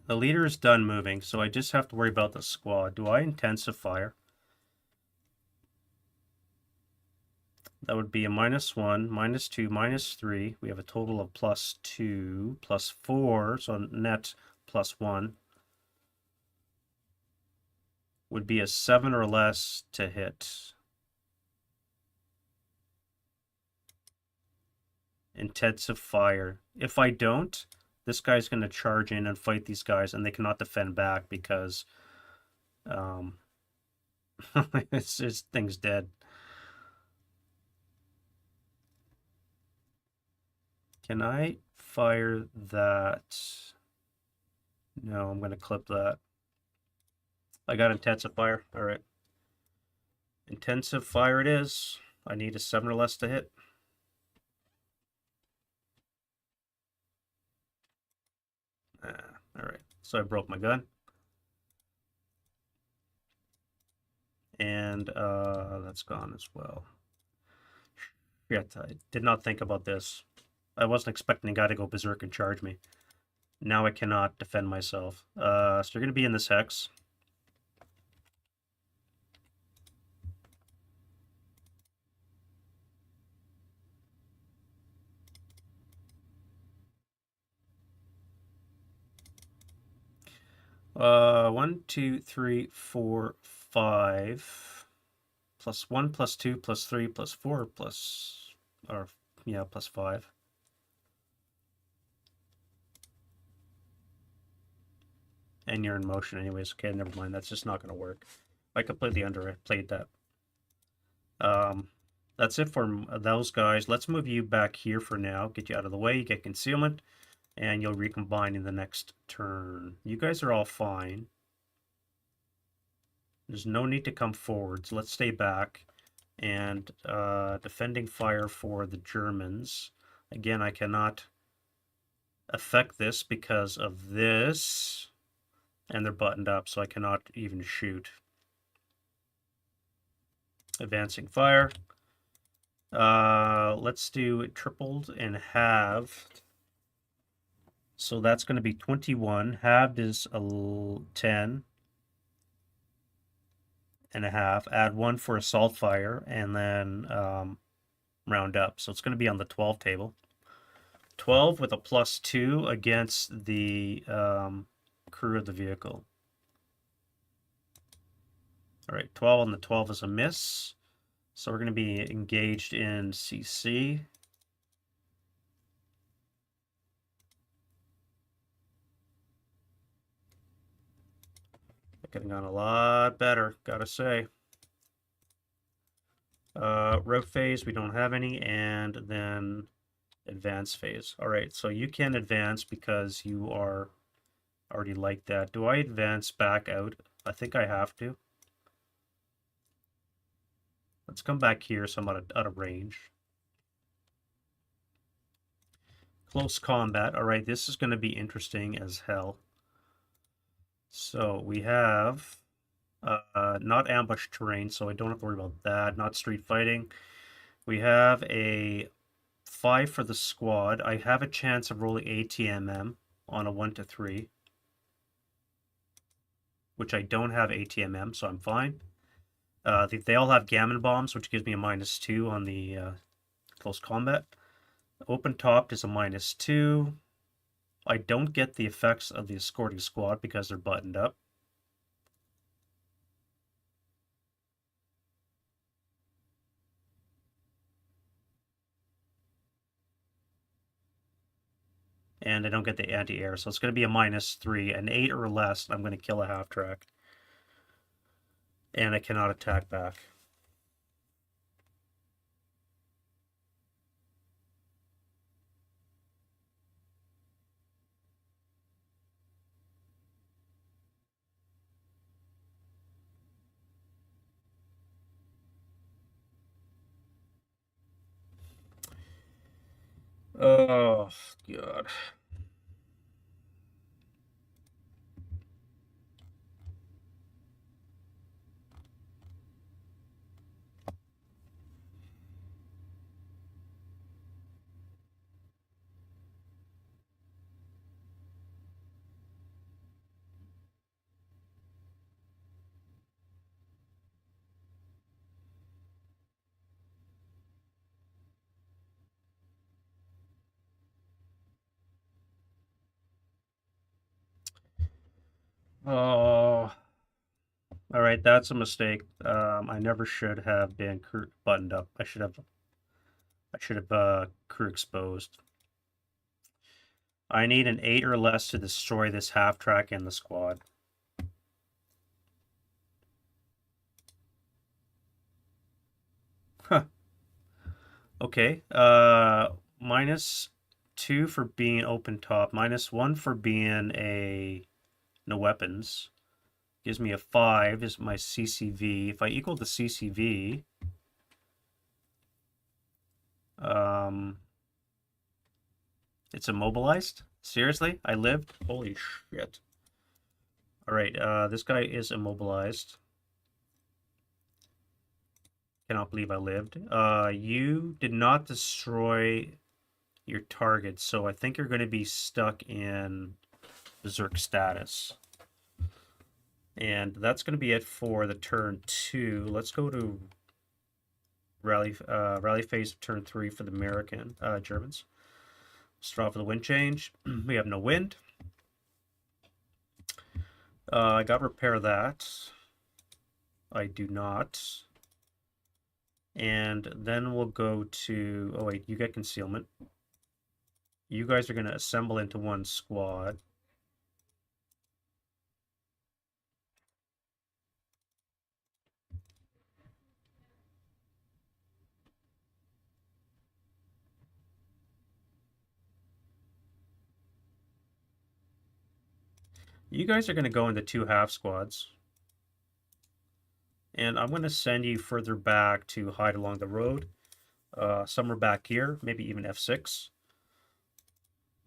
The leader is done moving, so I just have to worry about the squad. Do I intensify? That would be a -1, -2, -3. We have a total of +2, +4, so net +1 would be a 7 or less to hit. Intensive fire. If I don't, this guy's going to charge in and fight these guys, and they cannot defend back because this thing's dead. Can I fire that? No, I'm going to clip that. I got intensive fire. All right. Intensive fire it is. I need a 7 or less to hit. All right. So I broke my gun. And that's gone as well. Shit, I did not think about this. I wasn't expecting a guy to go berserk and charge me. Now I cannot defend myself. So you're going to be in this hex. One, two, three, four, 5. +1, +2, +3, +4, plus, or, yeah, +5. And you're in motion anyways. Okay, never mind. That's just not going to work. I completely underplayed that. That's it for those guys. Let's move you back here for now. Get you out of the way. Get concealment. And you'll recombine in the next turn. You guys are all fine. There's no need to come forward, so let's stay back. And defending fire for the Germans. Again, I cannot affect this because of this, and they're buttoned up, so I cannot even shoot. Advancing fire. Let's do it tripled and halved. So that's going to be 21. Halved is 10 and a half. Add 1 for assault fire, and then round up. So it's going to be on the 12 table. 12 with a +2 against the crew of the vehicle. All right, 12 on the 12 is a miss. So we're going to be engaged in CC. Getting on a lot better, gotta say. Route phase, we don't have any, and then advance phase. All right, so you can advance because you are already like that. Do I advance back out? I think I have to. Let's come back here so I'm out of range. Close combat. All right, this is going to be interesting as hell. So we have not ambush terrain, so I don't have to worry about that. Not street fighting. We have a 5 for the squad. I have a chance of rolling ATMM on a 1 to 3, which I don't have ATMM, so I'm fine. They all have gammon bombs, which gives me a -2 on the close combat. Open topped is a -2. I don't get the effects of the escorting squad because they're buttoned up. And I don't get the anti-air, so it's going to be a -3. An 8 or less, I'm going to kill a half-track. And I cannot attack back. Oh, God. Oh, all right, that's a mistake. I never should have been buttoned up. I should have crew exposed. I need an 8 or less to destroy this half track and the squad. Huh. Okay. -2 for being open top. -1 for being a no weapons. Gives me a 5 is my CCV. If I equal the CCV, it's immobilized? Seriously? I lived? Holy shit. Alright, this guy is immobilized. Cannot believe I lived. You did not destroy your target, so I think you're going to be stuck in berserk status. And that's going to be it for the turn 2. Let's go to rally phase of turn 3 for the American Germans. Straw for the wind change. We have no wind. I got to repair that. I do not. And then we'll go to... Oh, wait, you get concealment. You guys are going to assemble into one squad. You guys are going to go into 2 half squads. And I'm going to send you further back to hide along the road. Somewhere back here, maybe even F6.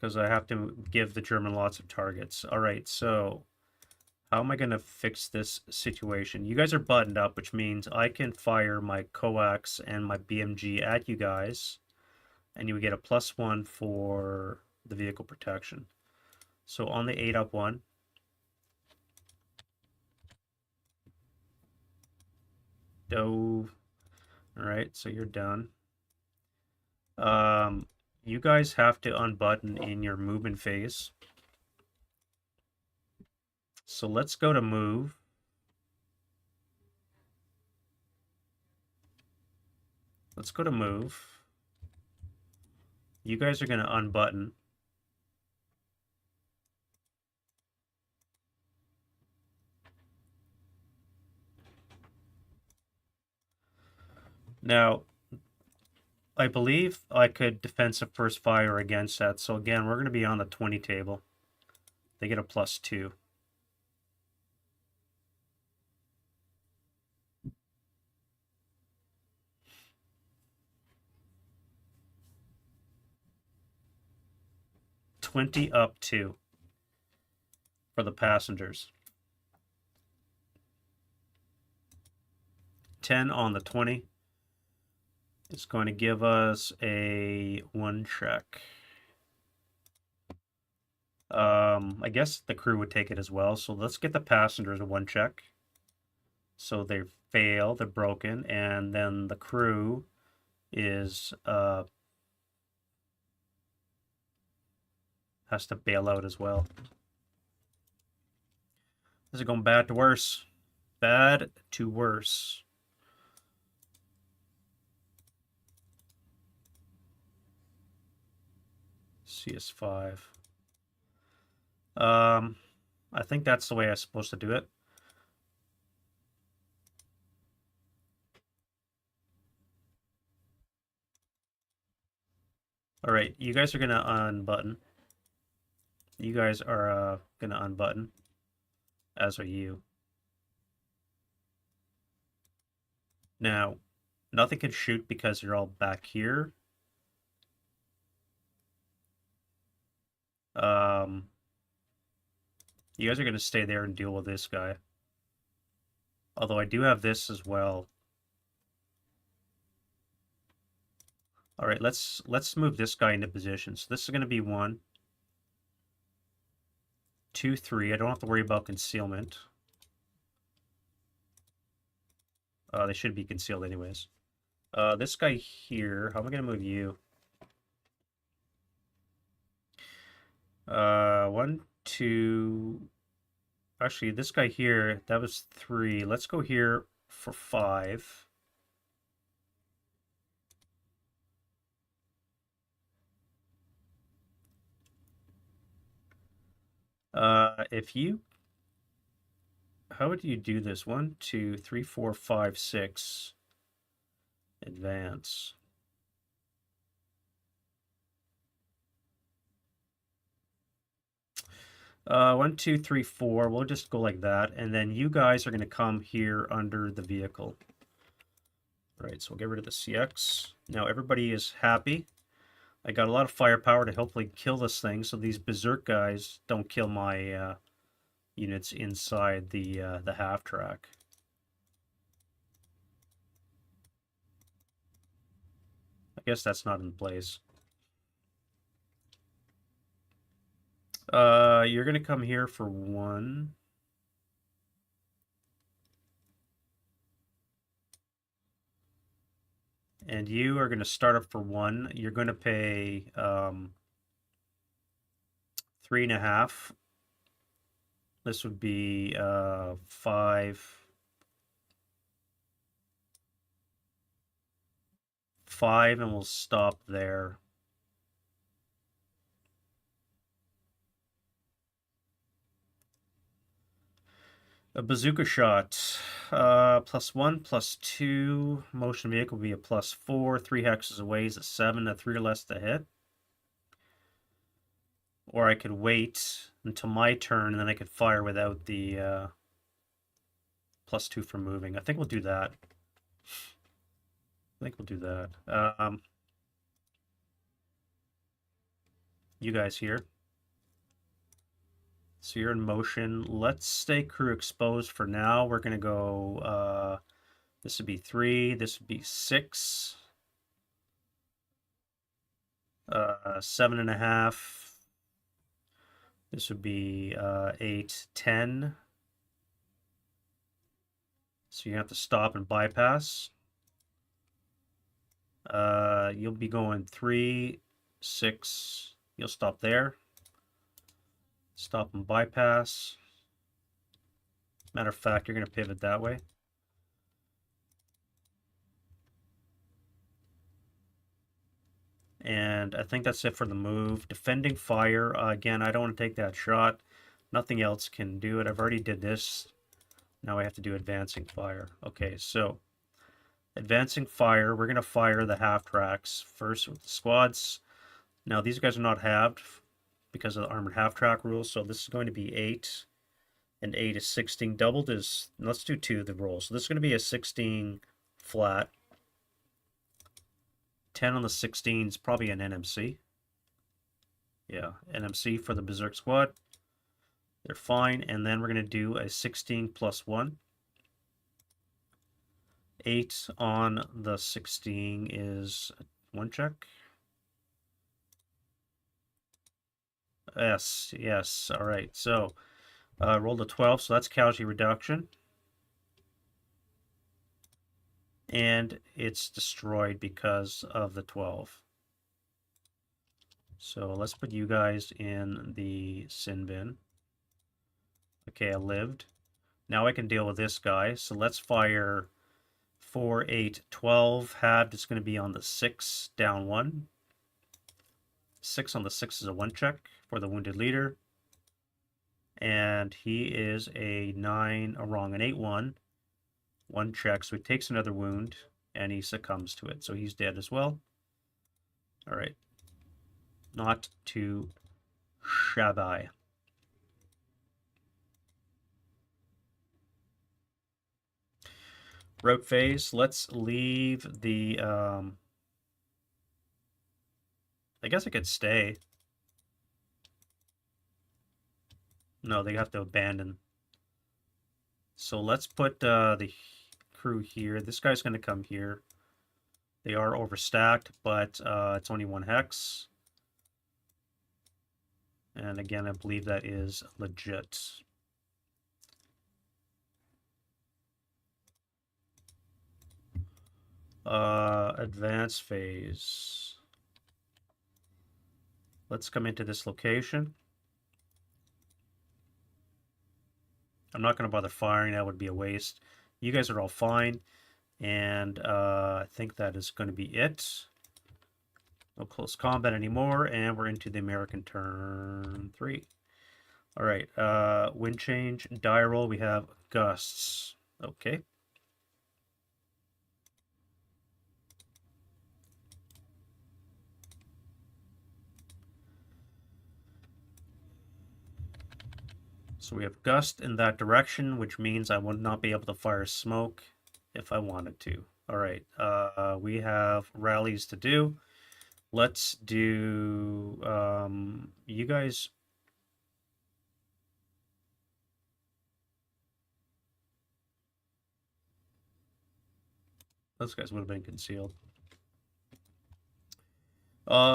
Because I have to give the German lots of targets. All right, so how am I going to fix this situation? You guys are buttoned up, which means I can fire my coax and my BMG at you guys, and you would get a +1 for the vehicle protection. So on the 8 up 1, dove. All right, so you're done. You guys have to unbutton in your movement phase. So let's go to move. Let's go to move. You guys are going to unbutton. Now, I believe I could defensive first fire against that. So again, we're going to be on the 20 table. They get a +2. $20 up 2 for the passengers. 10 on the 20 is going to give us a 1 check. I guess the crew would take it as well. So let's get the passengers a 1 check. So they fail, they're broken, and then the crew is has to bail out as well. This is going bad to worse. Bad to worse. CS5. I think that's the way I'm supposed to do it. All right, you guys are gonna unbutton. You guys are gonna unbutton, as are you. Now, nothing can shoot because you're all back here. You guys are gonna stay there and deal with this guy. Although I do have this as well. All right, let's move this guy into position. So this is gonna be 1, 2, 3. I don't have to worry about concealment. They should be concealed anyways. This guy here, how am I gonna move you? 1, 2. Actually, this guy here, that was 3. Let's go here for 5. If you, how would you do this? 1, 2, 3, 4, 5, 6. Advance. One, two, three, four. We'll just go like that, and then you guys are going to come here under the vehicle. All right, so we'll get rid of the CX. Now everybody is happy. I got a lot of firepower to hopefully kill this thing, so these berserk guys don't kill my units inside the half track. I guess that's not in place. You're gonna come here for 1. And you are gonna start up for 1. You're gonna pay 3.5. This would be 5. 5, and we'll stop there. A bazooka shot. +1, +2. Motion vehicle will be a +4. 3 hexes away is a 7. A 3 or less to hit. Or I could wait until my turn, and then I could fire without the +2 for moving. I think we'll do that. You guys here. So you're in motion. Let's stay crew exposed for now. We're going to go, this would be 3, this would be 6, 7.5. This would be 8, 10. So you have to stop and bypass. You'll be going 3, 6. You'll stop there. Stop and bypass. Matter of fact, you're going to pivot that way. And I think that's it for the move. Defending fire. Again, I don't want to take that shot. Nothing else can do it. I've already did this. Now I have to do advancing fire. Okay, so advancing fire. We're going to fire the half tracks first with the squads. Now these guys are not halved because of the armored half track rules. So this is going to be 8. And 8 is 16. Doubled is, let's do 2 the roll. So this is going to be a 16 flat. 10 on the 16 is probably an NMC. Yeah, NMC for the Berserk squad. They're fine. And then we're going to do a 16 plus 1. 8 on the 16 is 1 check. Yes, yes. All right. So rolled a 12, so that's casualty reduction. And it's destroyed because of the 12. So let's put you guys in the sin bin. Okay, I lived. Now I can deal with this guy. So let's fire 4, 8, 12. Halved, it's going to be on the 6, down 1. 6 on the 6 is a 1 check for the wounded leader. And he is a 9, an 8, 1. 1 check, so he takes another wound, and he succumbs to it. So he's dead as well. All right. Not too shabby. Route phase. Let's leave the... I guess I could stay. No, they have to abandon. So let's put the crew here. This guy's going to come here. They are overstacked, but it's only 1 hex. And again, I believe that is legit. Advance phase. Let's come into this location. I'm not going to bother firing. That would be a waste. You guys are all fine. And I think that is going to be it. No close combat anymore. And we're into the American turn 3. All right. Wind change. Die roll. We have gusts. Okay. So we have gust in that direction, which means I would not be able to fire smoke if I wanted to. All right, we have rallies to do. Let's do, you guys. Those guys would have been concealed.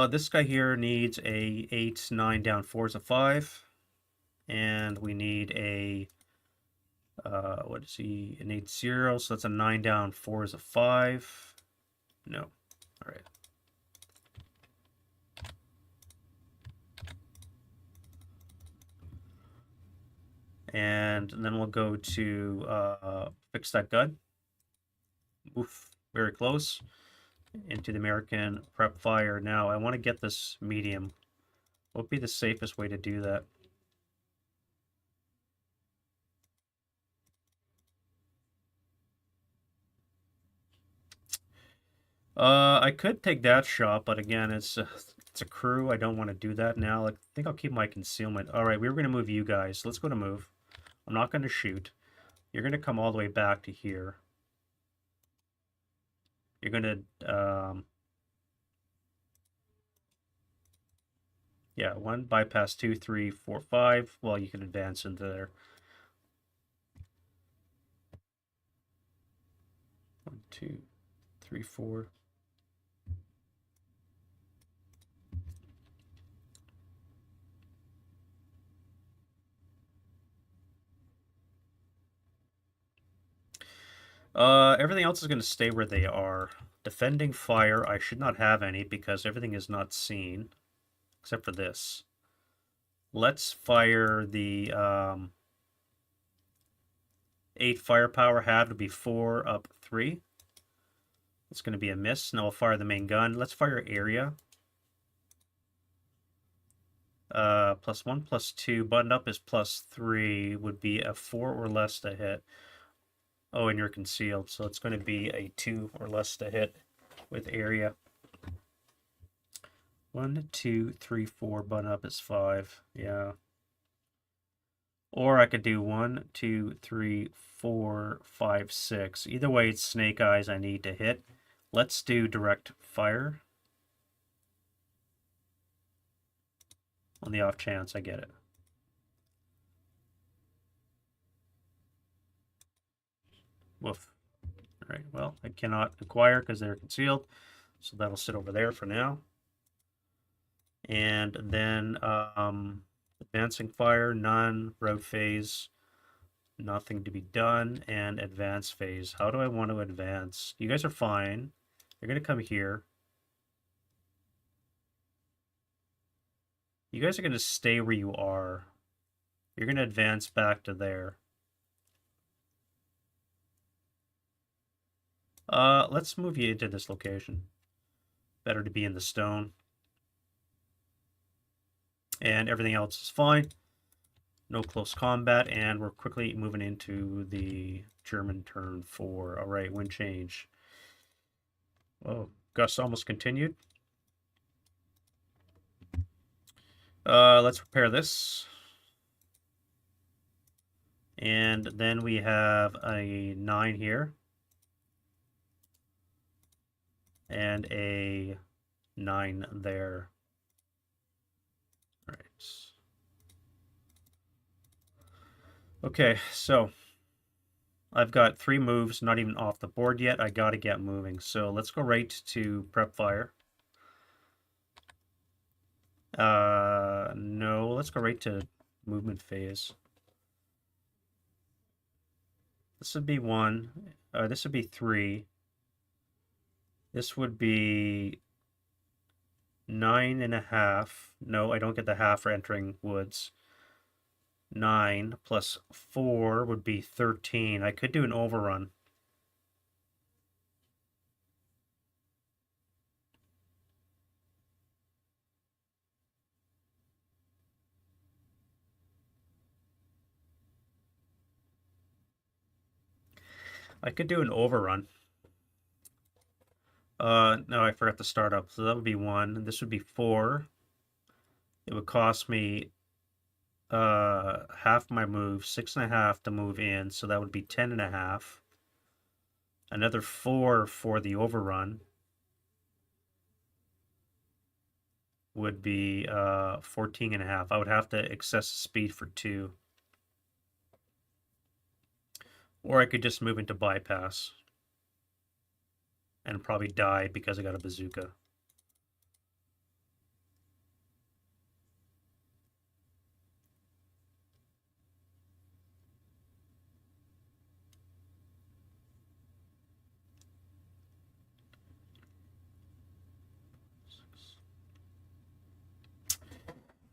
This guy here needs a 8, 9 down, 4 is a 5. And we need a, what is he? An 8, 0. So that's a 9 down, 4 is a 5. No. All right. And then we'll go to fix that gun. Oof, very close. Into the American prep fire. Now, I want to get this medium. What would be the safest way to do that? I could take that shot, but again, it's a crew. I don't want to do that now. I think I'll keep my concealment. All right, we were going to move you guys. Let's go to move. I'm not going to shoot. you're going to come all the way back to here. You're going to, yeah, 1, bypass 2, 3, 4, 5. Well, you can advance into there. 1, 2, 3, 4. Everything else is going to stay where they are. Defending fire, I should not have any because everything is not seen, except for this. Let's fire the 8 firepower, have to be 4 up 3. It's going to be a miss. Now we'll fire the main gun. Let's fire area. +1, +2. Button up is +3. Would be a 4 or less to hit. Oh, and you're concealed, so it's going to be a 2 or less to hit with area. 1, 2, 3, 4. Button up is 5. Yeah. Or I could do 1, 2, 3, 4, 5, 6. Either way, it's snake eyes I need to hit. Let's do direct fire. On the off chance I get it. Woof. All right, well, I cannot acquire because they're concealed. So that'll sit over there for now. And then advancing fire, none. Route phase, nothing to be done. And advance phase. How do I want to advance? You guys are fine. You're going to come here. You guys are going to stay where you are. You're going to advance back to there. Let's move you into this location. Better to be in the stone. And everything else is fine. No close combat, and we're quickly moving into the German turn 4. All right, wind change. Oh, gusts almost continued. Let's repair this. And then we have a 9 here. And a 9 there. All right. Okay, so I've got 3 moves, not even off the board yet. I got to get moving. So let's go right to prep fire. No, let's go right to movement phase. This would be 1. This would be 3. This would be 9.5. No, I don't get the half for entering woods. 9 plus 4 would be 13. I could do an overrun. I could do an overrun. No, I forgot the startup. So that would be 1. This would be 4. It would cost me half my move, 6.5 to move in, so that would be 10.5. Another 4 for the overrun would be 14.5. I would have to excess speed for 2. Or I could just move into bypass and probably die because I got a bazooka.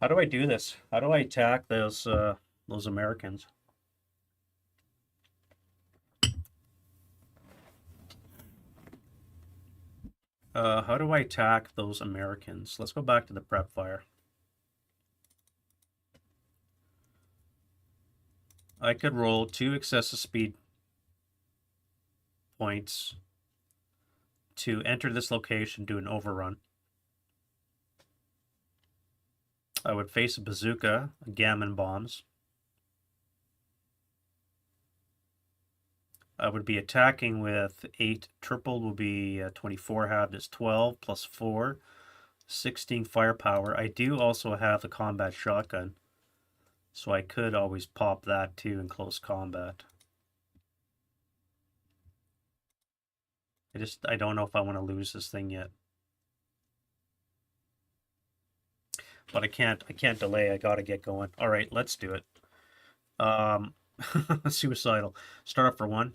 How do I do this? How do I attack those Americans? How do I attack those Americans? Let's go back to the prep fire. I could roll 2 excessive speed points to enter this location, do an overrun. I would face a bazooka, gammon bombs. I would be attacking with 8 tripled will be 24 halved is 12 plus 4, 16 firepower. I do also have the combat shotgun, so I could always pop that too in close combat. I don't know if I want to lose this thing yet. But I can't delay. I gotta get going. All right, let's do it. Um, suicidal. Start up for 1.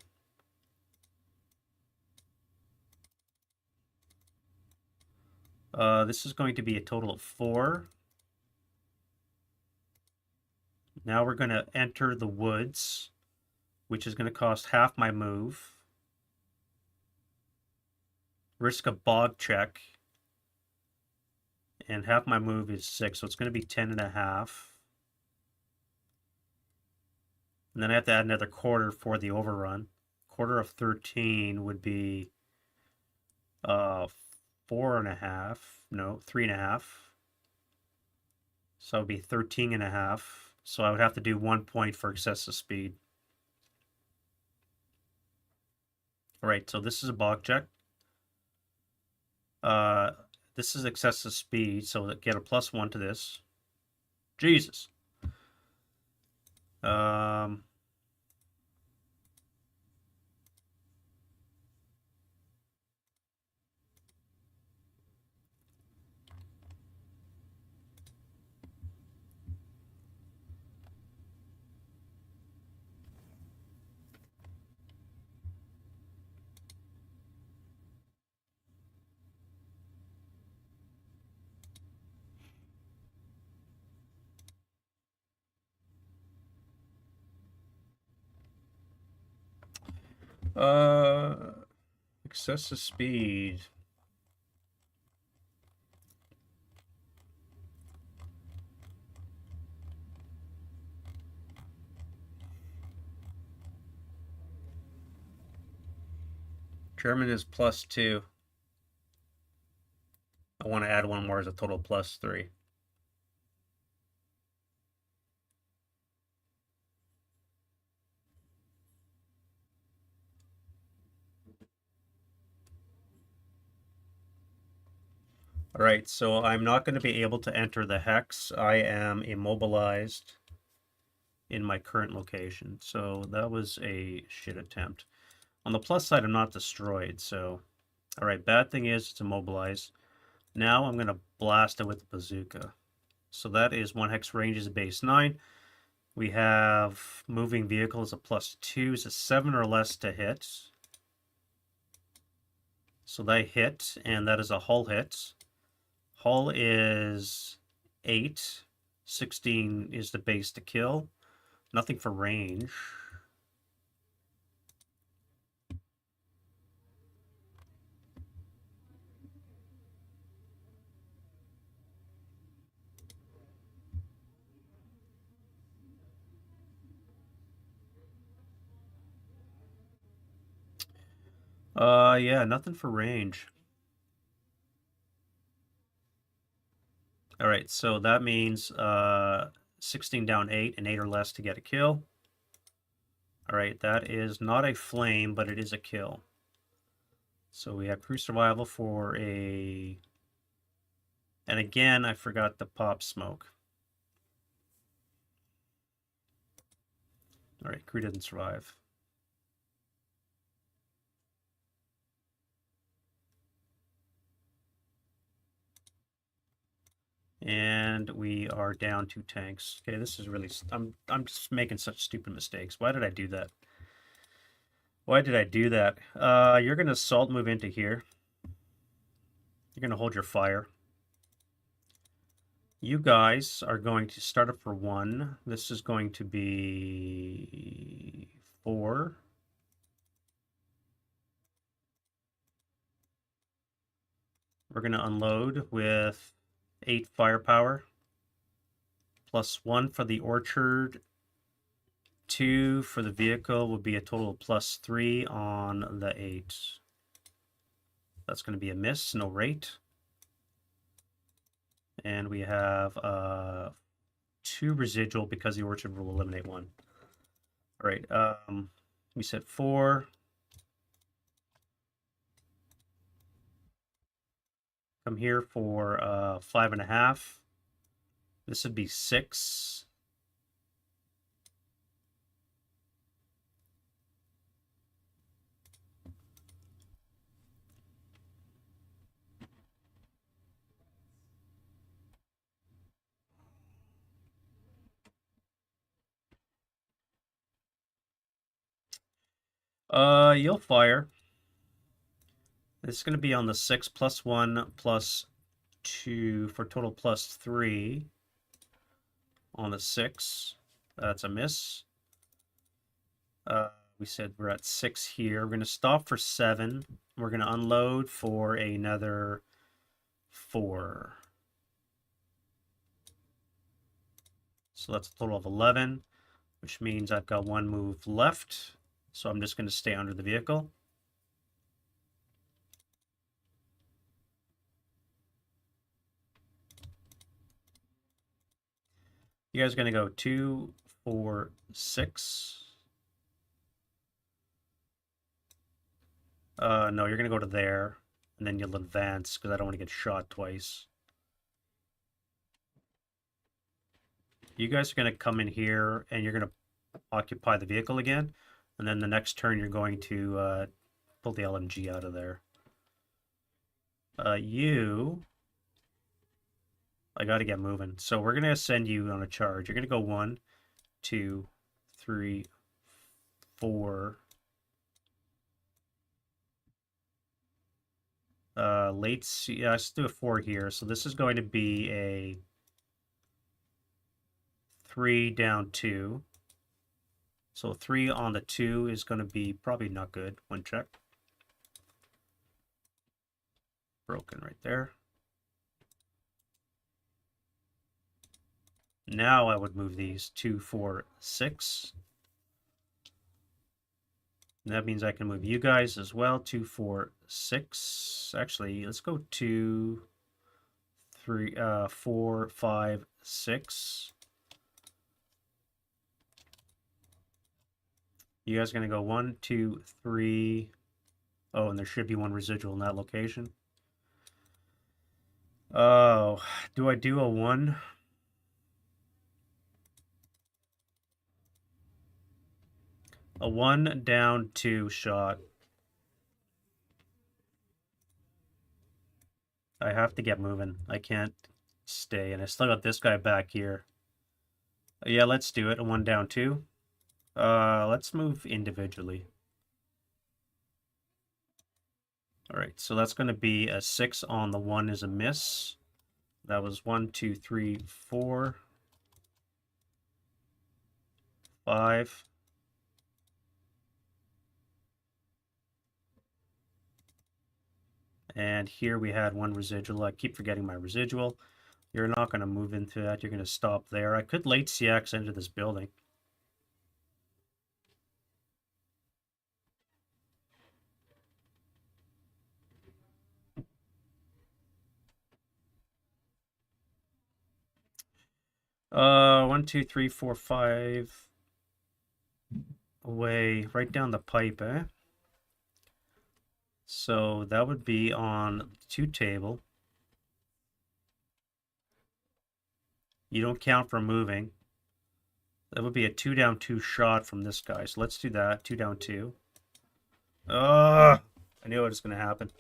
This is going to be a total of 4. Now we're going to enter the woods, which is going to cost half my move. Risk a bog check. And half my move is 6, so it's going to be 10.5. And then I have to add another quarter for the overrun. Quarter of 13 would be 4.5. No, 3.5. So it would be 13.5. So I would have to do 1 point for excessive speed. All right, so this is a bog check. This is excessive speed, so get a +1 to this. Jesus. Excessive speed. German is +2. I want to add one more as a total +3. All right, so I'm not going to be able to enter the hex. I am immobilized in my current location. So that was a shit attempt. On the plus side, I'm not destroyed. So, all right, bad thing is it's immobilized. Now I'm going to blast it with the bazooka. So that is 1 hex range is a base 9. We have moving vehicle is a +2. Is a 7 or less to hit. So they hit, and that is a hull hit. Hull is 8. 16 is the base to kill. Nothing for range. Yeah, nothing for range. All right, so that means 16 down 8 and 8 or less to get a kill. All right, that is not a flame, but it is a kill. So we have crew survival for a... And again, I forgot the pop smoke. All right, crew didn't survive. And we are down 2 tanks. Okay, this is really... I'm just making such stupid mistakes. Why did I do that? Why did I do that? You're going to assault move into here. You're going to hold your fire. You guys are going to start up for 1. This is going to be 4. We're going to unload with 8 firepower. +1 for the orchard. 2 for the vehicle will be a total of +3 on the 8. That's going to be a miss, no rate. And we have 2 residual because the orchard will eliminate 1. All right. We said 4. Come here for 5.5. This would be 6. You'll fire. This is going to be on the 6 plus 1 plus 2 for total plus 3 on the 6. That's a miss. We said we're at 6 here. We're going to stop for 7. We're going to unload for another 4. So that's a total of 11, which means I've got 1 move left. So I'm just going to stay under the vehicle. You guys are going to go 2, 4, 6. No, you're going to go to there, and then you'll advance because I don't want to get shot twice. You guys are going to come in here, and you're going to occupy the vehicle again, and then the next turn you're going to pull the LMG out of there. I got to get moving. So we're going to send you on a charge. You're going to go 1, 2, 3, 4. Yeah, let's do a 4 here. So this is going to be a 3 down 2. So 3 on the 2 is going to be probably not good. 1 check. Broken right there. Now I would move these 2, 4, 6. And that means I can move you guys as well. 2, 4, 6. Actually, let's go 2, 3, 4, 5, 6. You guys are going to go 1, 2, 3. Oh, and there should be 1 residual in that location. Oh, do I do a 1? A 1 down 2 shot. I have to get moving. I can't stay. And I still got this guy back here. Yeah, let's do it. A 1 down 2. Let's move individually. All right, so that's going to be a 6 on the 1 is a miss. That was 1, 2, 3, 4, 5. And here we had 1 residual. I keep forgetting my residual. You're not going to move into that. You're going to stop there. I could late CX into this building. One, two, three, four, 5 away, right down the pipe, eh? So that would be on 2 table. You don't count for moving. That would be a 2 down 2 shot from this guy. So let's do that. 2 down 2. Ugh! I knew it was going to happen.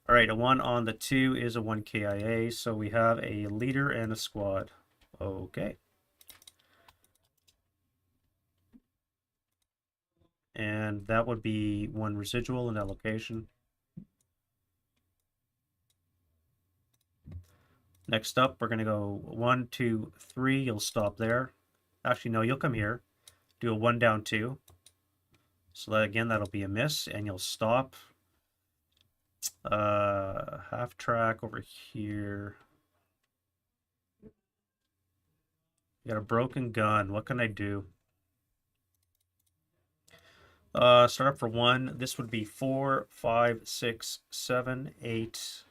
All right, a 1 on the 2 is a 1 KIA. So we have a leader and a squad. Okay. And that would be 1 residual in that location. Next up, we're going to go 1, 2, 3. You'll stop there. Actually, no, you'll come here. Do a 1 down 2. So that, again, that'll be a miss, and you'll stop. Half track over here. You got a broken gun. What can I do? Start up for 1. This would be 4, 5, 6, 7, 8.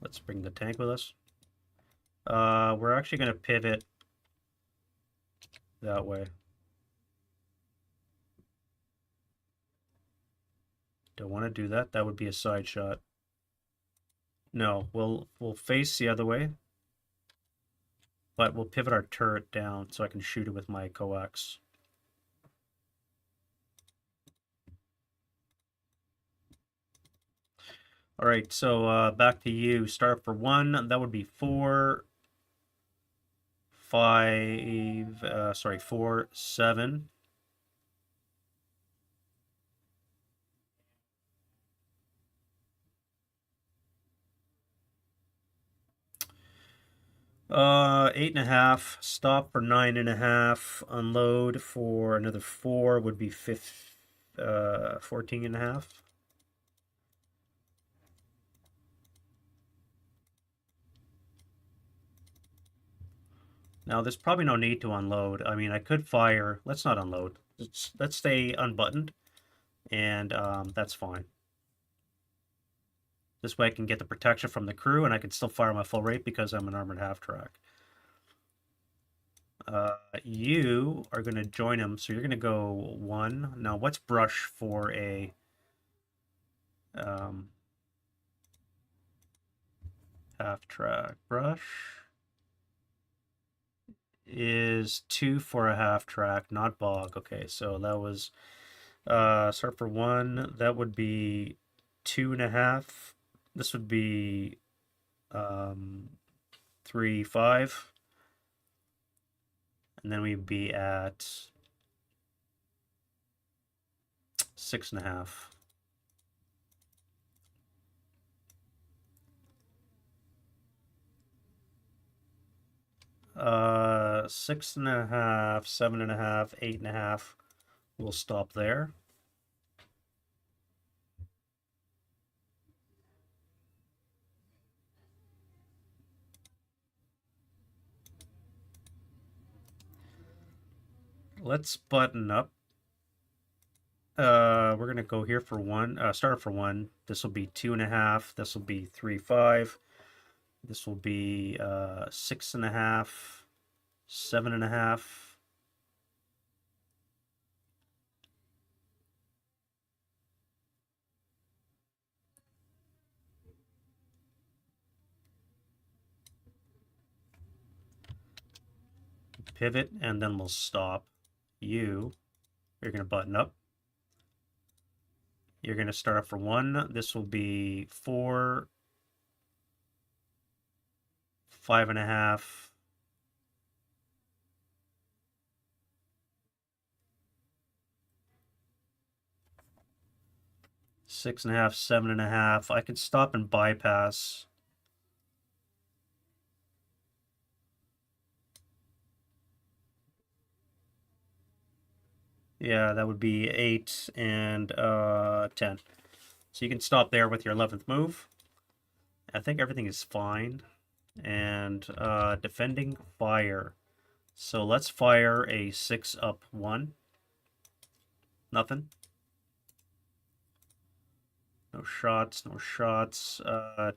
Let's bring the tank with us. We're actually going to pivot that way. Don't want to do that. That would be a side shot. No, we'll face the other way, but we'll pivot our turret down so I can shoot it with my coax. All right, so back to you. Start for 1. That would be 4, 5, 4, 7. Eight and a half. Stop for 9.5. Unload for another 4 would be 14 and a half. Now, there's probably no need to unload. I mean, I could fire. Let's not unload. Let's stay unbuttoned, and that's fine. This way I can get the protection from the crew, and I can still fire my full rate because I'm an armored half-track. You are going to join him, so you're going to go 1. Now, what's brush for a half-track? Brush is 2 for a half-track, not bog. Okay, so that was start for 1. That would be 2.5. This would be 3, 5. And then we'd be at 6.5. Uh, 6.5, 7.5, 8.5. We'll stop there. Let's button up. We're gonna go here for 1. Start for 1. This will be 2.5. This will be 3, 5. This will be 6.5, 7.5. Pivot, and then we'll stop. You're gonna button up. You're gonna start up for 1. This will be 4, 5.5. 6.5, 7.5. I could stop and bypass. Yeah, that would be 8 and 10. So you can stop there with your 11th move. I think everything is fine. And defending fire. So let's fire a 6 up 1. Nothing. No shots, no shots.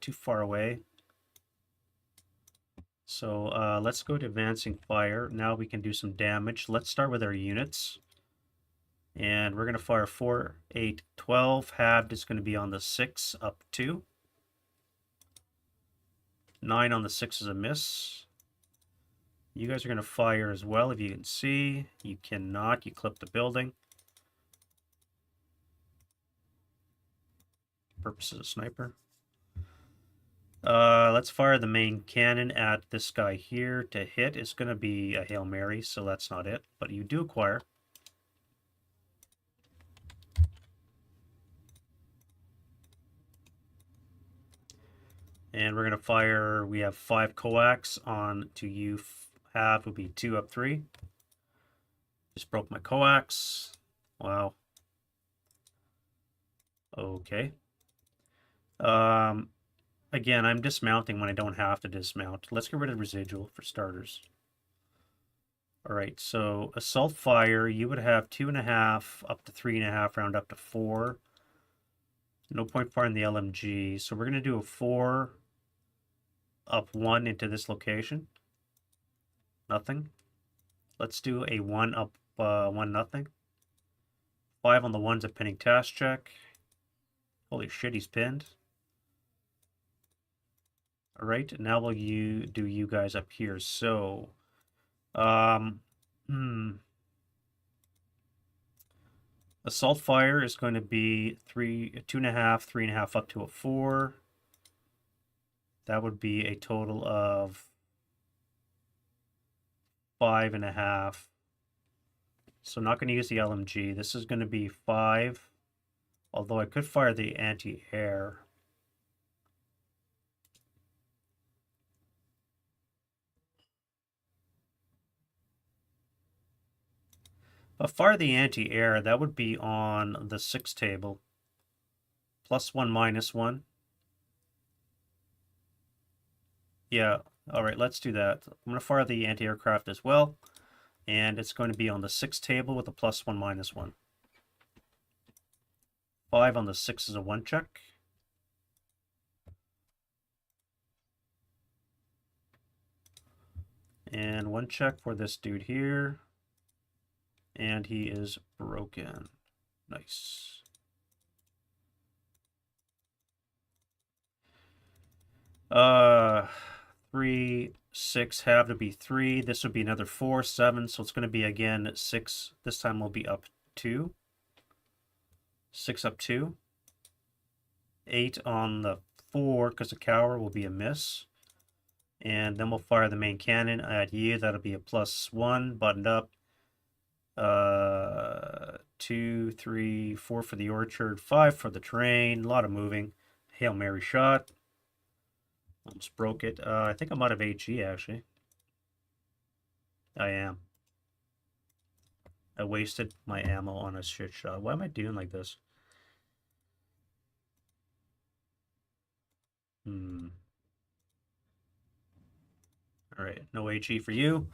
Too far away. So let's go to advancing fire. Now we can do some damage. Let's start with our units. And we're going to fire 4, 8, 12. Halved is going to be on the 6 up 2. 9 on the 6 is a miss. You guys are going to fire as well, if you can see. You cannot. You clip the building. Purposes of sniper. Let's fire the main cannon at this guy here. To hit is going to be a Hail Mary, so that's not it. But you do acquire. And we're going to fire, we have 5 coax on to you. Half would be 2 up 3. Just broke my coax. Wow. Okay. Again, I'm dismounting when I don't have to dismount. Let's get rid of residual for starters. All right, so assault fire, you would have 2.5 up to 3.5, round up to 4. No point firing the LMG. So we're going to do a 4 up 1 into this location. Nothing. Let's do a 1 up 1 nothing. 5 on the 1's a pinning task check. Holy shit, he's pinned. Alright, now will you do you guys up here. So, assault fire is going to be 2.5, 3.5 up to a 4. That would be a total of 5.5. So not going to use the LMG. This is going to be 5. Although I could fire the anti-air. But fire the anti-air, that would be on the 6 table. +1, -1. Yeah, alright, let's do that. I'm going to fire the anti-aircraft as well. And it's going to be on the 6 table with a +1, -1. 5 on the 6 is a 1 check. And 1 check for this dude here. And he is broken. Nice. Uh, 3, 6 have to be 3. This would be another 4, 7. So it's going to be again 6. This time we'll be up 2. 6 up 2. 8 on the 4 because the cower will be a miss. And then we'll fire the main cannon at you. That'll be a +1 buttoned up. 2, 3, 4 for the orchard, 5 for the terrain. A lot of moving. Hail Mary shot. Almost broke it. I think I'm out of HE actually. I am. I wasted my ammo on a shit shot. Why am I doing like this? Alright, no HE for you.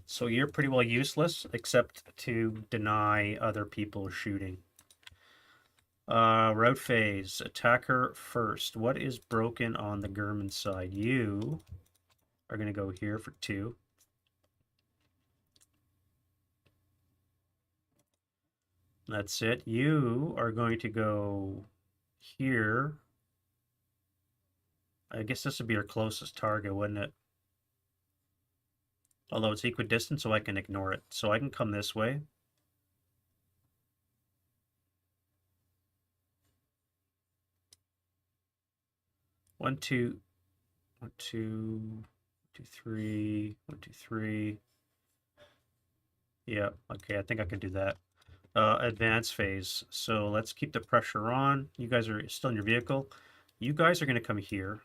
So you're pretty well useless, except to deny other people shooting. Route phase. Attacker first. What is broken on the German side? You are going to go here for 2. That's it. You are going to go here. I guess this would be our closest target, wouldn't it? Although it's equidistant, so I can ignore it. So I can come this way. One, two, 1, 2, 2, 3, 1, 2, 3. Yeah, okay, I think I can do that. Advance phase. So let's keep the pressure on. You guys are still in your vehicle. You guys are going to come here.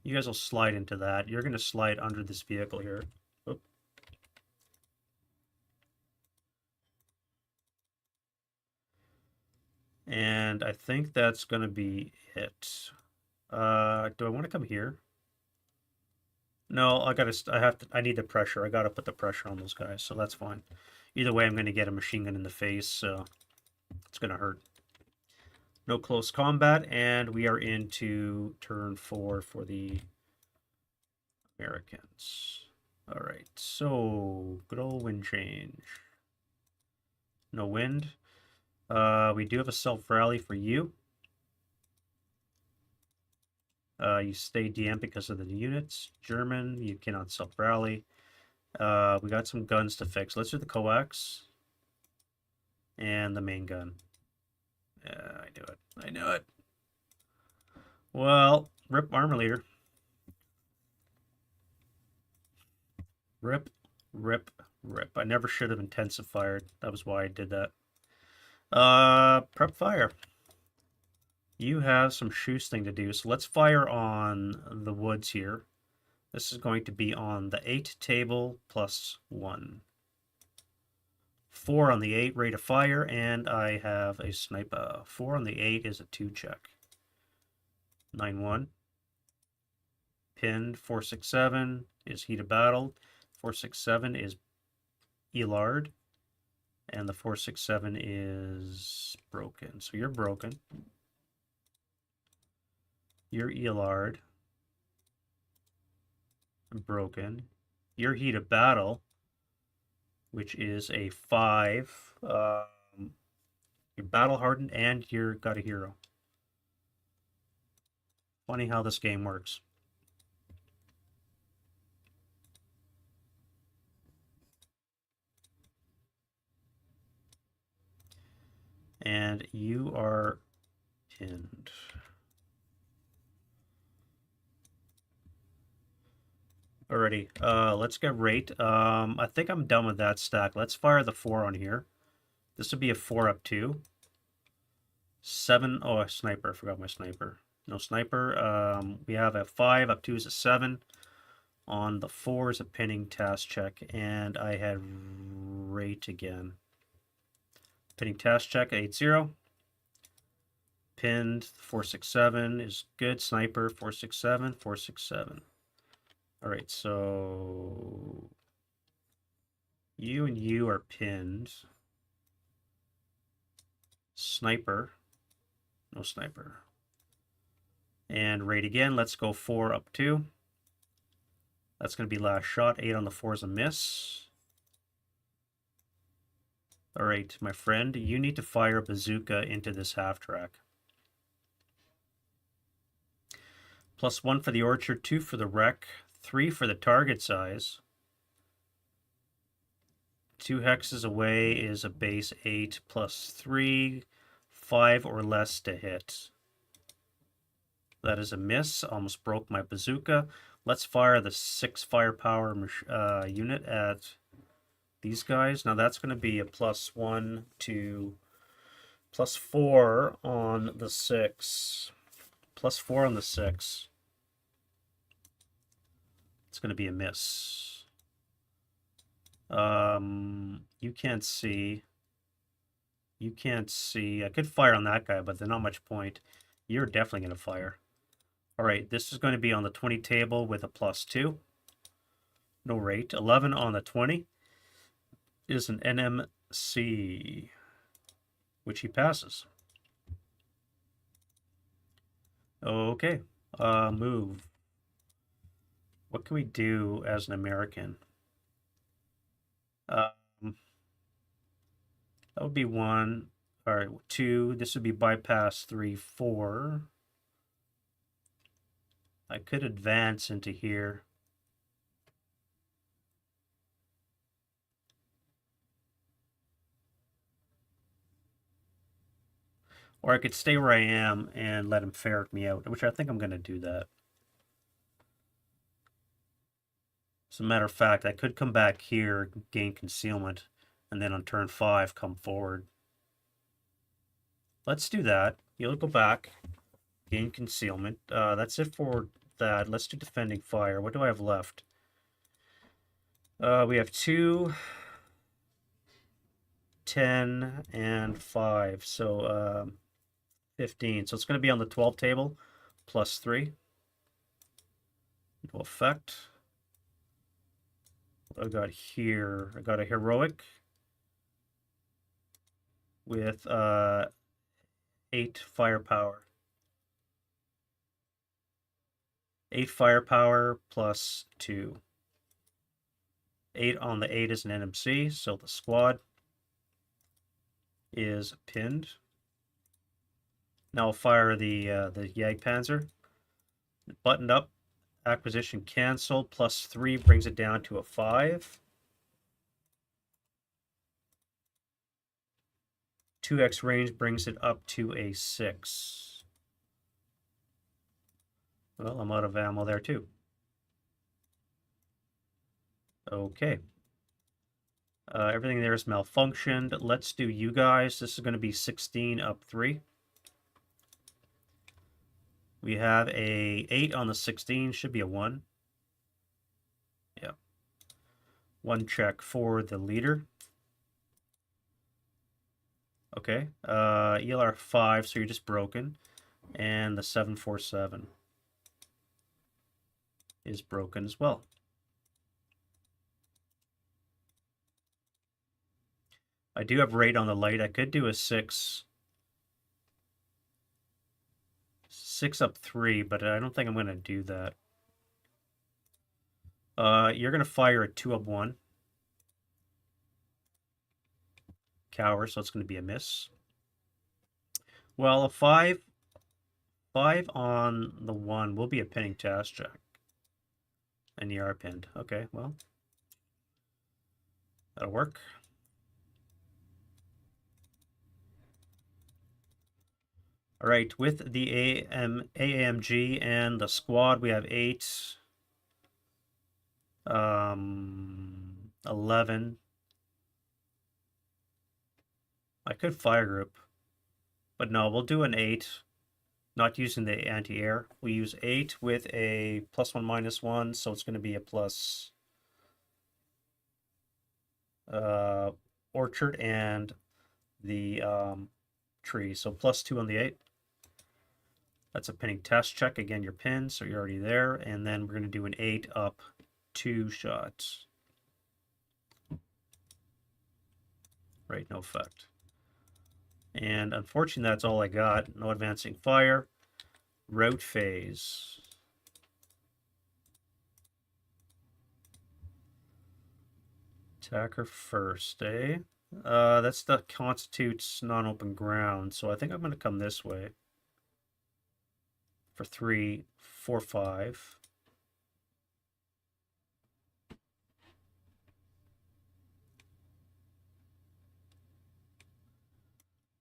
You guys will slide into that. You're going to slide under this vehicle here. Oop. And I think that's going to be it. Do I want to come here? No, I need the pressure. I gotta put the pressure on those guys, so that's fine. Either way, I'm gonna get a machine gun in the face, so it's gonna hurt. No close combat, and we are into turn 4 for the Americans. Alright, so good old wind change. No wind. We do have a self-rally for you. You stay DM because of the units. German, you cannot self-rally. We got some guns to fix. Let's do the coax. And the main gun. Yeah, I knew it. I knew it. Well, rip armor leader. Rip, rip, rip. I never should have intensified. That was why I did that. Prep fire. You have some shoosting to do, so let's fire on the woods here. This is going to be on the 8 table +1. 4 on the 8, rate of fire, and I have a sniper. 4 on the 8 is a 2 check. 9-1. Pinned. 4-6-7 is heat of battle. 4-6-7 is Elard. And the 4-6-7 is broken. So you're broken. You're Elard. Broken. Your Heat of Battle, which is a 5. You're battle hardened and you're got a hero. Funny how this game works. And you are pinned. Alrighty, let's get rate. I think I'm done with that stack. Let's fire the 4 on here. This would be a 4 up 2. 7, oh, a sniper. I forgot my sniper. No sniper. We have a 5 up 2 is a 7. On the 4 is a pinning task check. And I had rate again. Pinning task check, 8-0. Pinned, 4-6-7 is good. Sniper, 4-6-7, 4-6-7. All right, so you and you are pinned. Sniper, no sniper. And rate again, let's go 4 up 2. That's going to be last shot. 8 on the 4 is a miss. All right, my friend, you need to fire a bazooka into this half track. +1 for the orchard, 2 for the wreck, 3 for the target size. 2 hexes away is a base 8 +3, 5 or less to hit. That is a miss. Almost broke my bazooka. Let's fire the 6 firepower unit at these guys. Now that's going to be a +1 to +4 on the 6. +4 on the 6. It's going to be a miss. You can't see. You can't see. I could fire on that guy, but there's not much point. You're definitely going to fire. All right, this is going to be on the 20 table with a +2. No rate. 11 on the 20 is an NMC, which he passes. Okay, move. What can we do as an American? That would be 1. All right, 2. This would be bypass 3, 4. I could advance into here. Or I could stay where I am and let him ferret me out, which I think I'm going to do that. As a matter of fact, I could come back here, gain concealment, and then on turn 5, come forward. Let's do that. You'll go back, gain concealment. That's it for that. Let's do defending fire. What do I have left? We have 2, 10, and 5. So 15. So it's going to be on the 12 table, +3. No effect. What I got here? I got a heroic with 8 firepower. 8 firepower +2. 8 on the 8 is an NMC, so the squad is pinned. Now I'll fire the Jagdpanzer. Buttoned up, acquisition canceled, +3 brings it down to a 5. 2x range brings it up to a 6. Well, I'm out of ammo there too. Okay. Everything there is malfunctioned. Let's do you guys. This is going to be 16 up 3. We have a 8 on the 16. Should be a 1. Yeah. 1 check for the leader. Okay. ELR 5, so you're just broken. And the 747 is broken as well. I do have rate on the light. I could do a 6. 6 up 3, but I don't think I'm going to do that. You're going to fire a 2 up 1. Cower, so it's going to be a miss. Well, a 5 on the 1 will be a pinning task check. And you are pinned. Okay, well. That'll work. All right, with the AMG and the squad, we have 8, 11. I could fire group, but no, we'll do an 8, not using the anti-air. We use 8 with a +1, -1, so it's going to be a plus orchard and the tree, so +2 on the 8. That's a pinning test check. Again, you're pinned, so you're already there. And then we're going to do an 8 up 2 shots. Right, no effect. And unfortunately, that's all I got. No advancing fire. Route phase. Attacker first, eh? That constitutes non-open ground, so I think I'm going to come this way. For 3, 4, 5.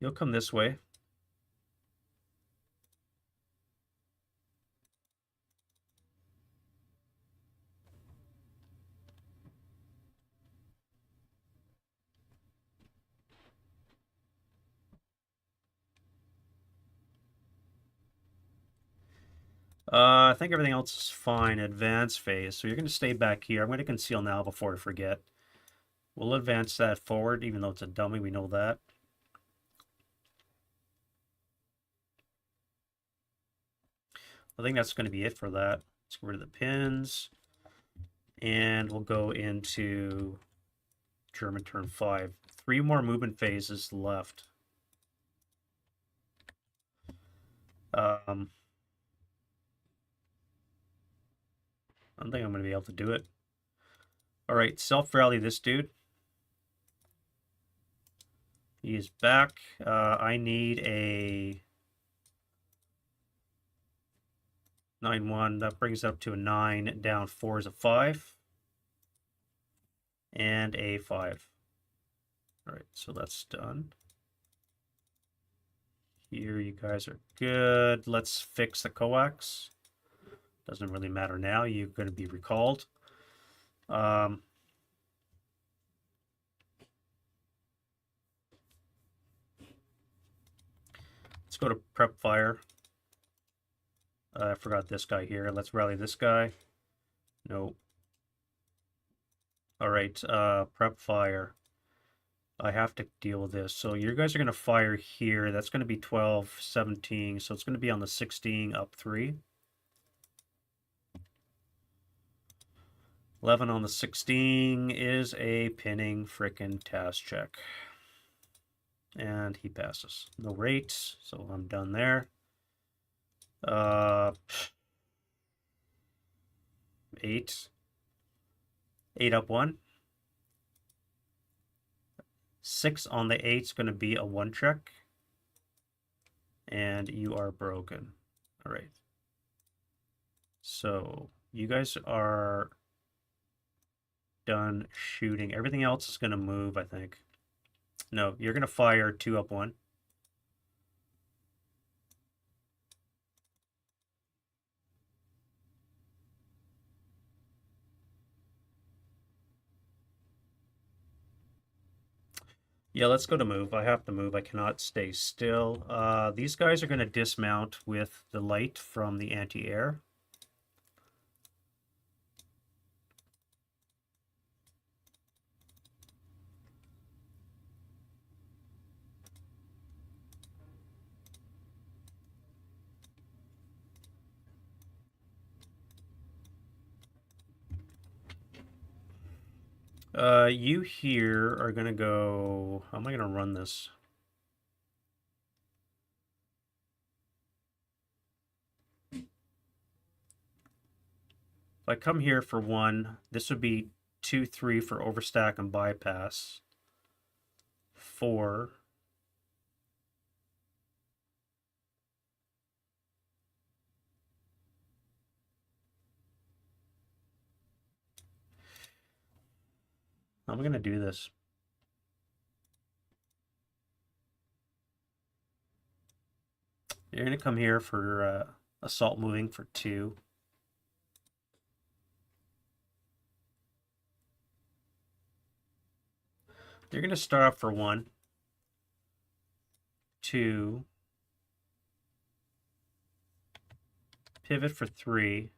You'll come this way. I think everything else is fine. Advance phase. So you're going to stay back here. I'm going to conceal now before I forget. We'll advance that forward, even though it's a dummy. We know that. I think that's going to be it for that. Let's get rid of the pins. And we'll go into German turn 5. 3 more movement phases left. I don't think I'm going to be able to do it. All right, self-rally this dude. He is back. I need a 9-1. That brings it up to a 9. Down 4 is a 5. And a 5. All right, so that's done. Here, you guys are good. Let's fix the coax. Doesn't really matter now. You're going to be recalled. Let's go to prep fire. I forgot this guy here. Let's rally this guy. No. All right, prep fire. I have to deal with this. So you guys are going to fire here. That's going to be 12, 17. So it's going to be on the 16 up 3. 11 on the 16 is a pinning frickin' task check. And he passes. No rates, so I'm done there. 8. 8 up 1. 6 on the 8 is going to be a 1 check. And you are broken. All right. So you guys are done shooting. Everything else is going to move, I think. No, you're going to fire 2 up 1. Yeah, let's go to move. I have to move. I cannot stay still. These guys are going to dismount with the light from the anti-air. You here are going to go... How am I going to run this? If I come here for 1, this would be 2, 3 for overstack and bypass. 4. How am I going to do this? You're going to come here for assault moving for 2. You're going to start off for 1, 2, pivot for 3,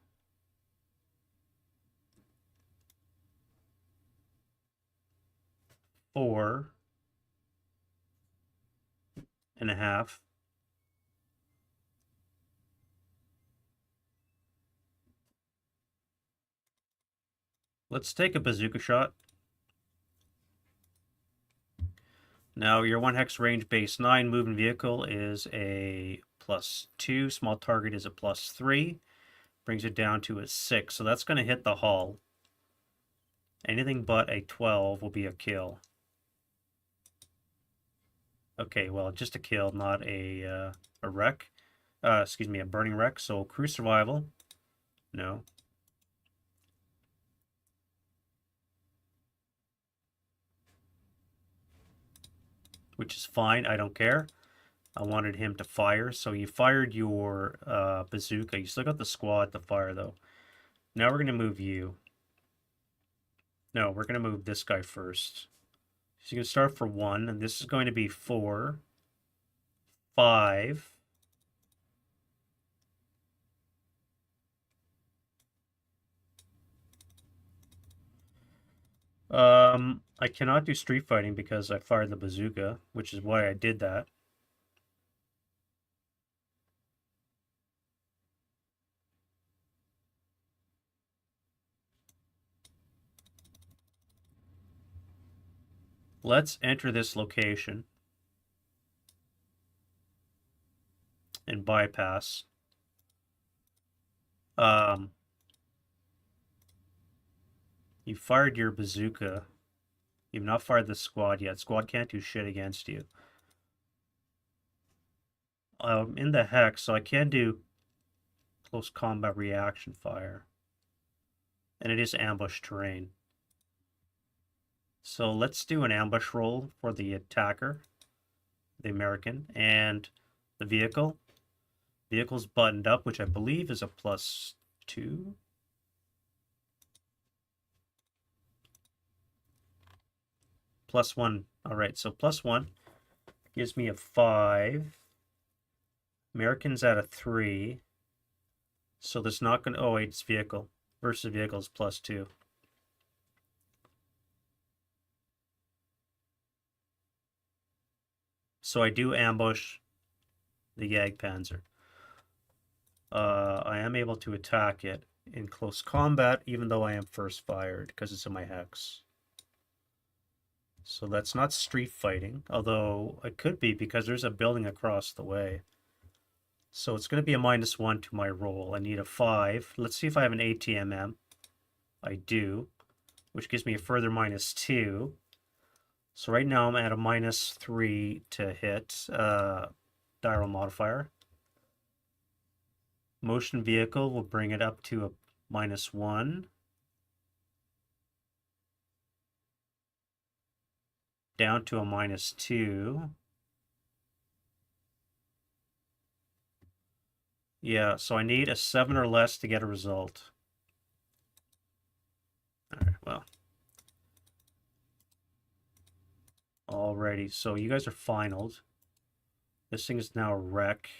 4 and a half. Let's take a bazooka shot. Now your 1 hex range base 9 moving vehicle is a +2. Small target is a +3. Brings it down to a 6. So that's going to hit the hull. Anything but a 12 will be a kill. Okay, well, just a kill, not a wreck. Excuse me, a burning wreck. So crew survival. No. Which is fine. I don't care. I wanted him to fire. So you fired your bazooka. You still got the squad to fire, though. Now we're going to move you. No, we're going to move this guy first. So you can start for 1, and this is going to be 4, 5. I cannot do street fighting because I fired the bazooka, which is why I did that. Let's enter this location and bypass. You fired your bazooka. You've not fired the squad yet. Squad can't do shit against you. I'm in the hex, so I can do close combat reaction fire. And it is ambush terrain. So let's do an ambush roll for the attacker, the American, and the vehicle. Vehicle's buttoned up, which I believe is a +2. +1. All right, so +1 gives me a 5. American's at a 3. So there's not going to... Oh, wait, it's vehicle. Versus vehicle is +2. So I do ambush the Jagdpanzer. I am able to attack it in close combat, even though I am first fired, because it's in my hex. So that's not street fighting, although it could be because there's a building across the way. So it's going to be a -1 to my roll. I need a 5. Let's see if I have an ATMM. I do, which gives me a further -2. So right now I'm at a -3 to hit diral modifier. Motion vehicle will bring it up to a -1. Down to a -2. Yeah, so I need a 7 or less to get a result. Alright, well. Alrighty, so you guys are finaled. This thing is now a wreck.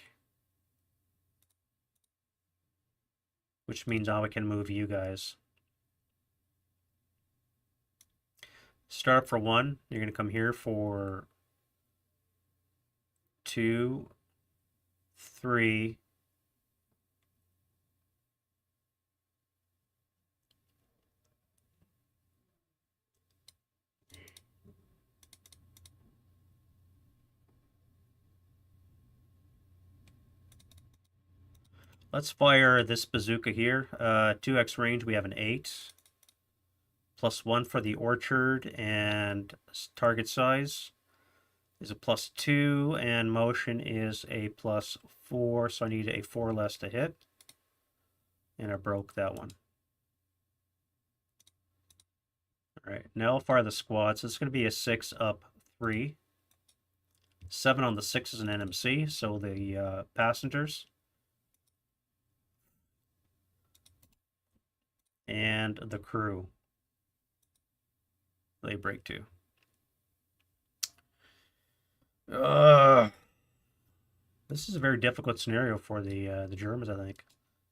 Which means now I can move you guys. Start for 1. You're going to come here for 2, 3. Let's fire this bazooka here. 2x range, we have an 8. +1 for the orchard, and target size is a +2, and motion is a +4, so I need a 4 less to hit. And I broke that one. All right, now I'll fire the squad. So it's going to be a 6 up 3. 7 on the 6 is an NMC, so the passengers. And the crew. They break 2. This is a very difficult scenario for the Germans, I think.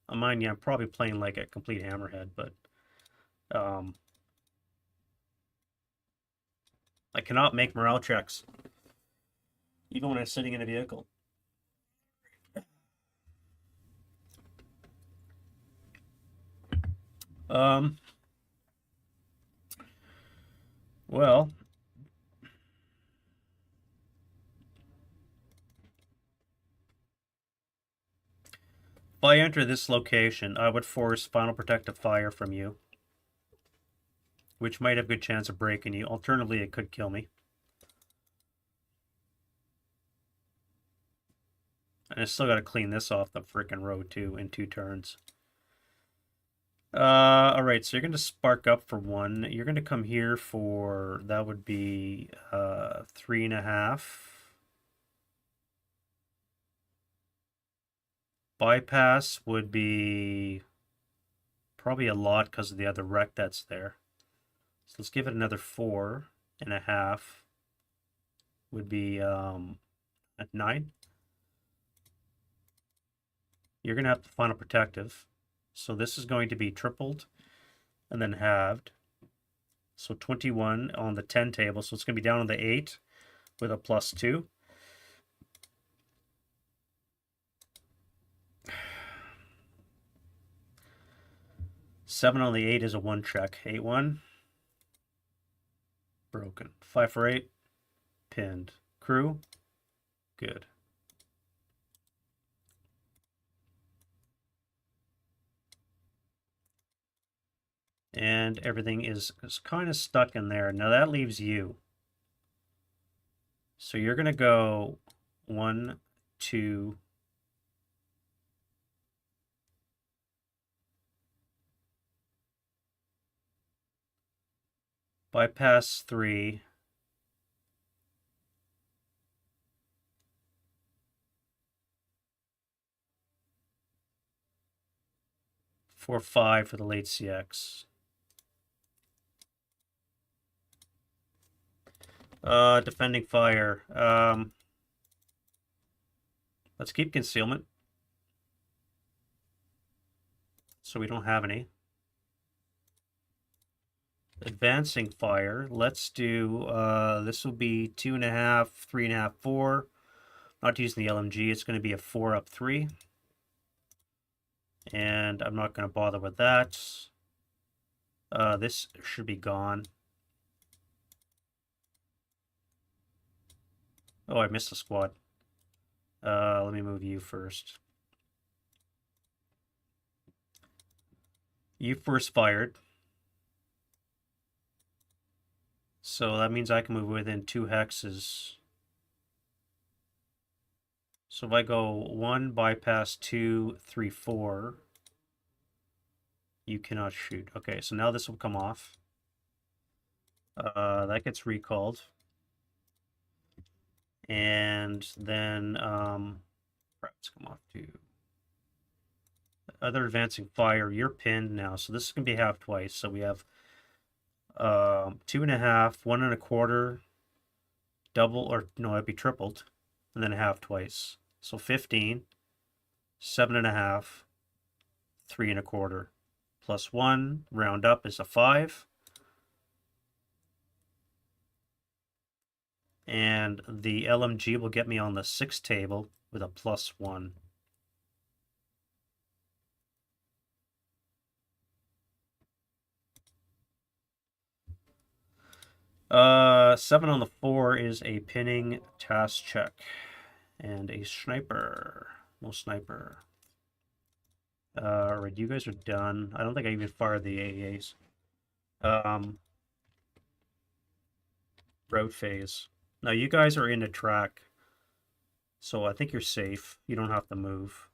Mind you, I'm probably playing like a complete hammerhead, but I cannot make morale checks, even when I'm sitting in a vehicle. Well, if I enter this location, I would force final protective fire from you, which might have a good chance of breaking you. Alternatively, it could kill me. And I still got to clean this off the freaking road, too, in 2 turns. All right, so you're going to spark up for 1. You're going to come here for, that would be 3.5. Bypass would be probably a lot because of the other wreck that's there. So let's give it another 4.5. Would be at 9. You're going to have the final protective. So this is going to be tripled and then halved. So 21 on the 10 table. So it's going to be down on the 8 with a +2. Seven on the 8 is a 1 check. 8-1. Broken. 5 for 8. Pinned. Crew. Good. And everything is kind of stuck in there. Now that leaves you. So you're going to go 1, 2, bypass 3, 4, 5 for the late CX. Defending fire. Let's keep concealment. So we don't have any. Advancing fire. Let's do, this will be 2.5, 3.5, 4. Not using the LMG. It's going to be a 4 up 3. And I'm not going to bother with that. This should be gone. Oh, I missed a squad. Let me move you first. You first fired. So that means I can move within 2 hexes. So if I go 1, bypass 2, 3, 4, you cannot shoot. Okay, so now this will come off. That gets recalled. And then let's come off too. Other advancing fire, you're pinned now. So this is going to be half twice. So we have 2.5, 1.25, double, or no, it'd be tripled, and then half twice. So 15, 7.5, 3.25, +1, round up is a 5. And the LMG will get me on the 6 table with a +1. Seven on the 4 is a pinning task check. And a sniper. No sniper. Alright, you guys are done. I don't think I even fired the AAs. Um, route phase. Now you guys are in a track, so I think you're safe. You don't have to move.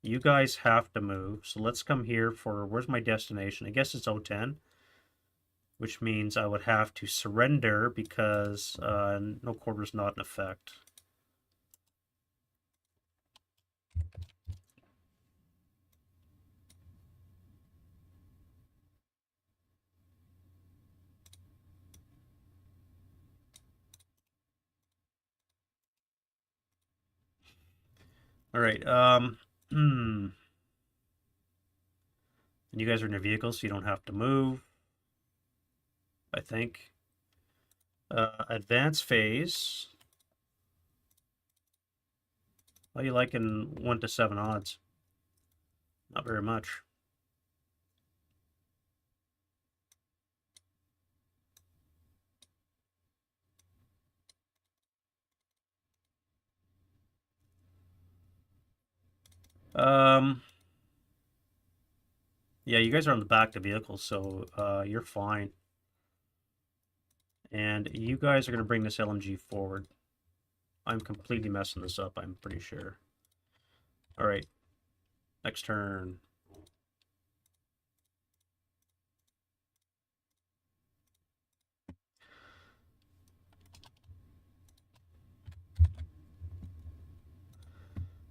You guys have to move. So let's come here for, where's my destination? I guess it's O10, which means I would have to surrender because no quarter's not in effect. All right. And you guys are in your vehicles, so you don't have to move, I think. Advance phase. How you like in 1 to 7 odds? Not very much. Um, yeah, you guys are on the back of the vehicle, so you're fine. And you guys are going to bring this LMG forward. I'm completely messing this up, I'm pretty sure. All right, next turn.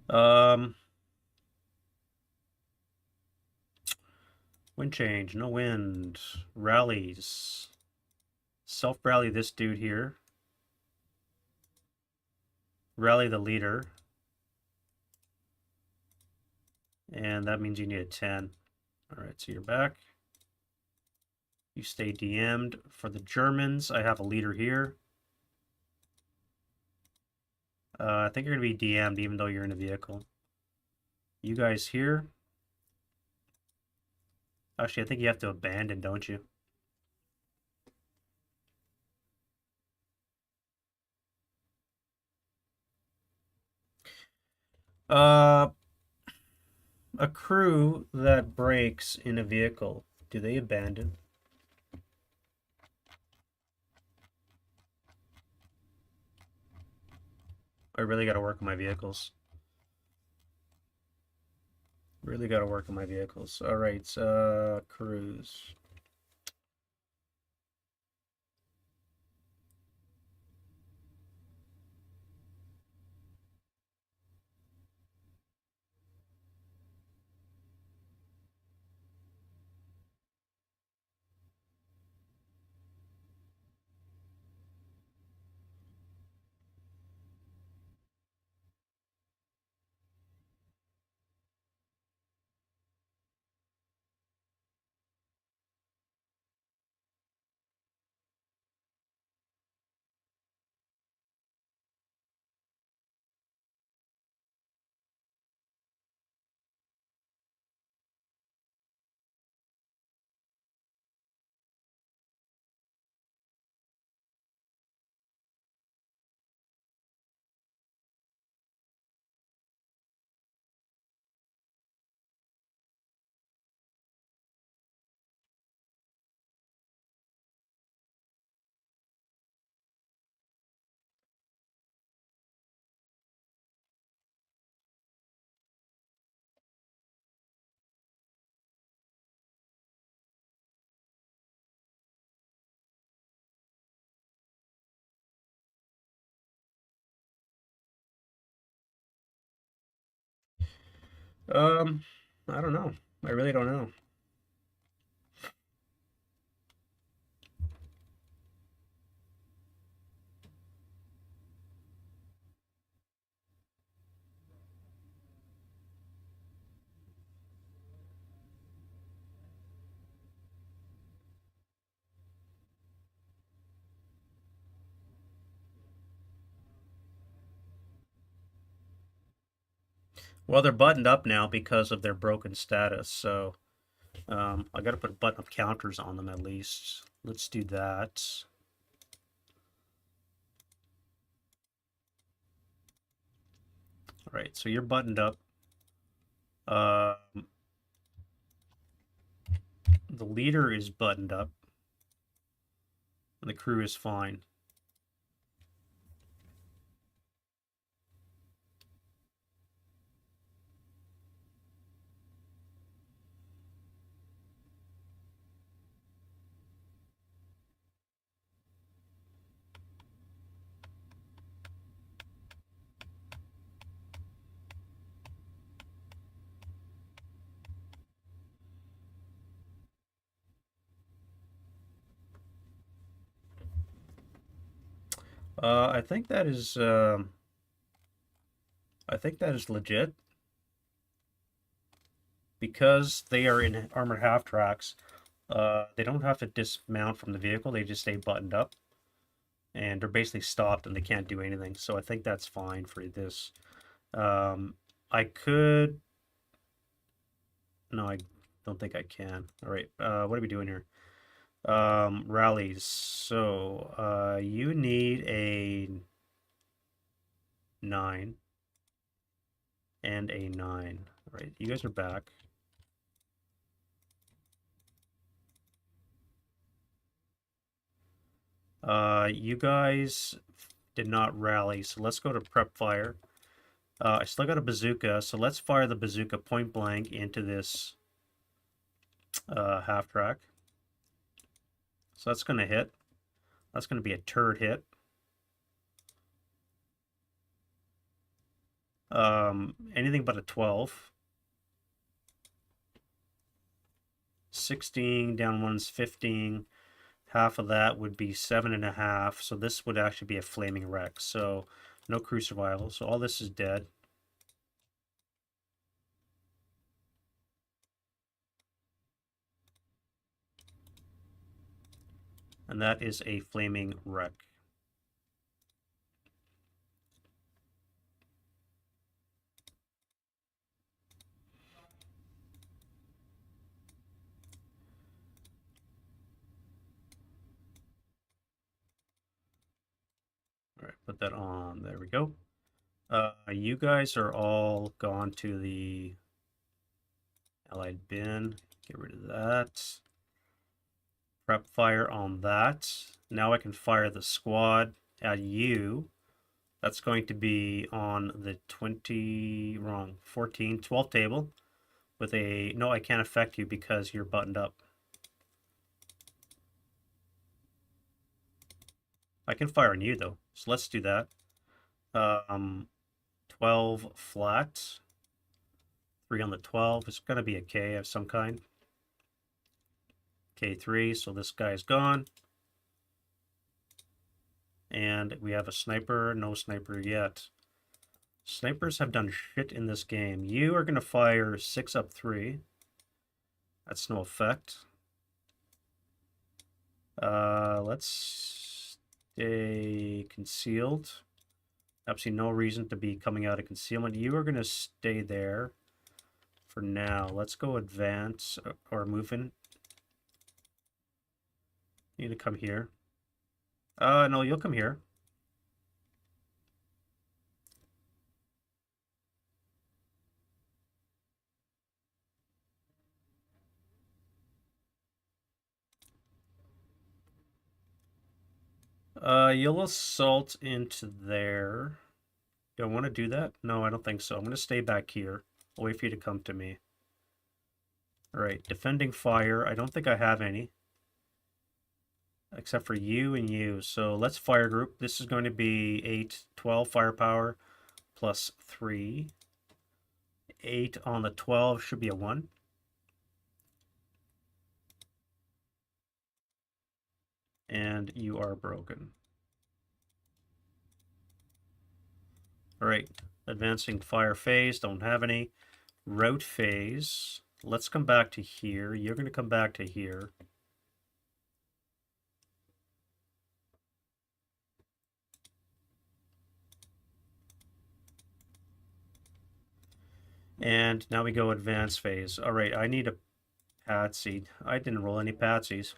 Um, wind change, no wind. Rallies. Self-rally this dude here. Rally the leader. And that means you need a 10. All right, so you're back. You stay DM'd. For the Germans, I have a leader here. I think you're going to be DM'd even though you're in a vehicle. You guys here. Actually, I think you have to abandon, don't you? Uh, a crew that breaks in a vehicle, do they abandon? I really got to work on my vehicles. Really got to work on my vehicles. All right, crews. Um, I don't know. I really don't know. Well, they're buttoned up now because of their broken status, so I got to put button-up counters on them at least. Let's do that. All right, so you're buttoned up. Um, the leader is buttoned up, and the crew is fine. I think that is. I think that is legit because they are in armored half tracks. They don't have to dismount from the vehicle; they just stay buttoned up, and they're basically stopped, and they can't do anything. So I think that's fine for this. Um, I could. No, I don't think I can. All right. What are we doing here? Rallies. So, you need a 9 and a 9. All right. You guys are back. You guys did not rally, so let's go to prep fire. I still got a bazooka, so let's fire the bazooka point blank into this half track. So that's going to hit. That's going to be a turret hit. Anything but a 12. 16, down one's 15. Half of that would be 7.5. So this would actually be a flaming wreck. So no crew survival. So all this is dead. And that is a flaming wreck. All right, put that on. There we go. You guys are all gone to the allied bin. Get rid of that. Prep fire on that. Now I can fire the squad at you. That's going to be on the 14, 12 table with a, no, I can't affect you because you're buttoned up. I can fire on you though, so let's do that. 12 flat. 3 on the 12. It's going to be a K of some kind. K3, so this guy's gone. And we have a sniper, no sniper yet. Snipers have done shit in this game. You are going to fire 6 up 3. That's no effect. Let's stay concealed. Absolutely no reason to be coming out of concealment. You are going to stay there for now. Let's go advance or move in. You need to come here. No, you'll come here. You'll assault into there. Do I want to do that? No, I don't think so. I'm going to stay back here. I'll wait for you to come to me. All right, defending fire. I don't think I have any. Except for you and you. So let's fire group. This is going to be 8, 12 firepower plus 3. 8 on the 12 should be a 1. And you are broken. All right, advancing fire phase. Don't have any. Route phase. Let's come back to here. You're going to come back to here. And now we go advance phase. All right, I need a patsy. I didn't roll any patsies.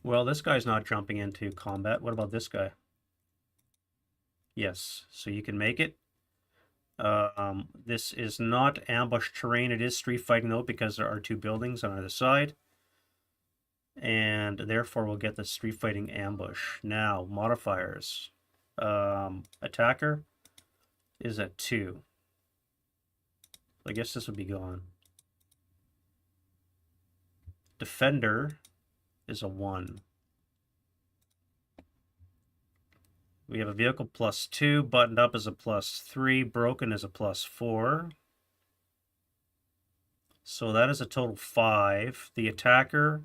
Well, this guy's not jumping into combat. What about this guy? Yes, so you can make it. This is not ambush terrain. It is street fighting though, because there are two buildings on either side. And therefore we'll get the street fighting ambush. Now, modifiers. Attacker is at 2. I guess this would be gone. Defender is a 1. We have a vehicle +2, buttoned up is a +3, broken is a +4. So that is a total 5. The attacker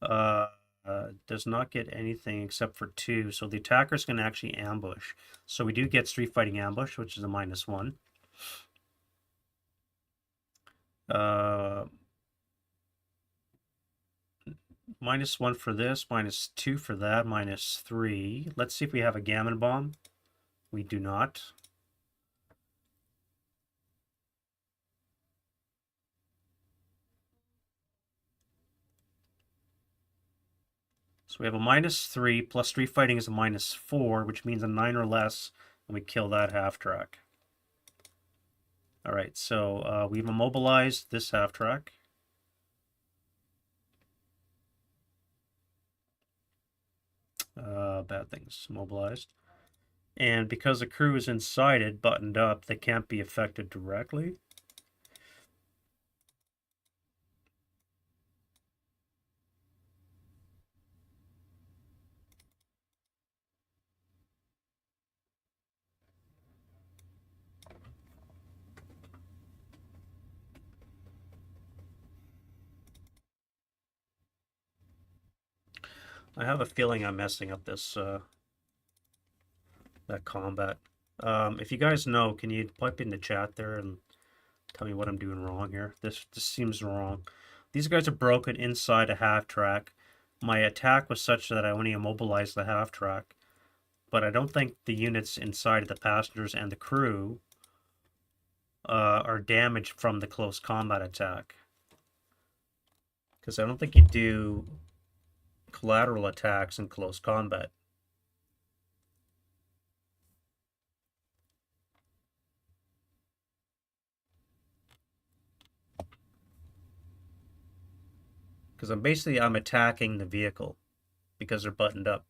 does not get anything except for 2. So the attacker's going to actually ambush. So we do get street fighting ambush, which is a -1. -1 for this, -2 for that, -3. Let's see if we have a gammon bomb. We do not. So we have a -3 plus street fighting is a -4, which means a 9 or less, and we kill that half track. All right, so we've immobilized this half track. Bad things, immobilized. And because the crew is inside it, buttoned up, they can't be affected directly. I have a feeling I'm messing up this that combat. If you guys know, can you pipe in the chat there and tell me what I'm doing wrong here? This seems wrong. These guys are broken inside a half track. My attack was such that I only immobilized the half track, but I don't think the units inside of the passengers and the crew are damaged from the close combat attack. Because I don't think you do collateral attacks in close combat. Because I'm attacking the vehicle because they're buttoned up.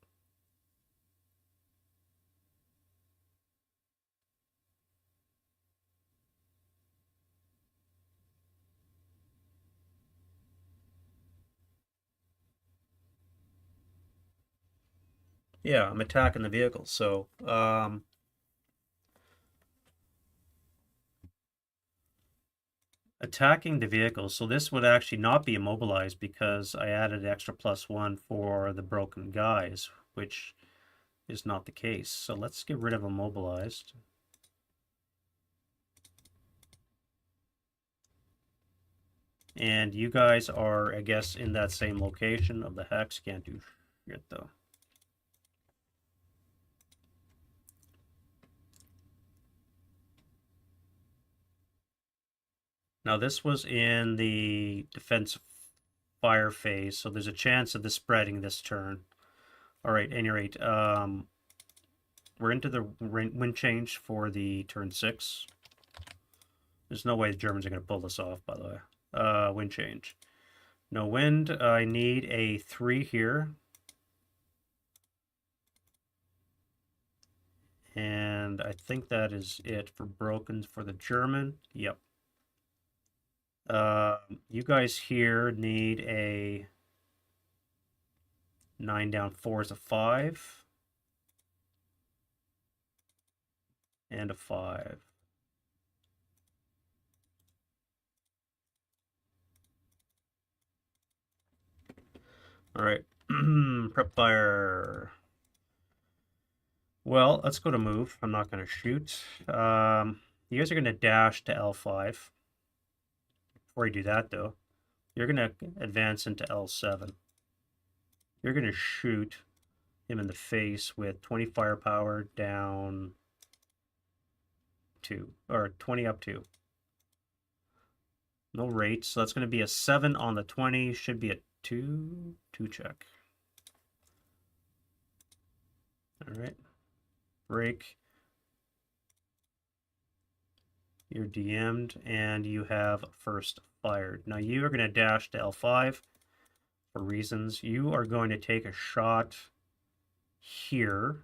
Yeah, I'm attacking the vehicle. So, attacking the vehicle. So this would actually not be immobilized because I added extra +1 for the broken guys, which is not the case. So let's get rid of immobilized. And you guys are, I guess, in that same location of the hex. Can't do shit though. Now this was in the defensive fire phase, so there's a chance of this spreading this turn. All right, at any rate, we're into the wind change for the turn 6. There's no way the Germans are going to pull this off, by the way. Wind change. No wind. I need a 3 here. And I think that is it for broken for the German. Yep. You guys here need a 9 down 4 is a 5. And a 5. All right. Prep fire. Well, let's go to move. I'm not going to shoot. You guys are going to dash to L5. Before you do that, though, you're going to advance into L7. You're going to shoot him in the face with 20 firepower down 2, or 20 up 2. No rate, so that's going to be a 7 on the 20, should be a two check. All right, break. You're DM'd and you have first fired. Now you are going to dash to L5 for reasons. You are going to take a shot here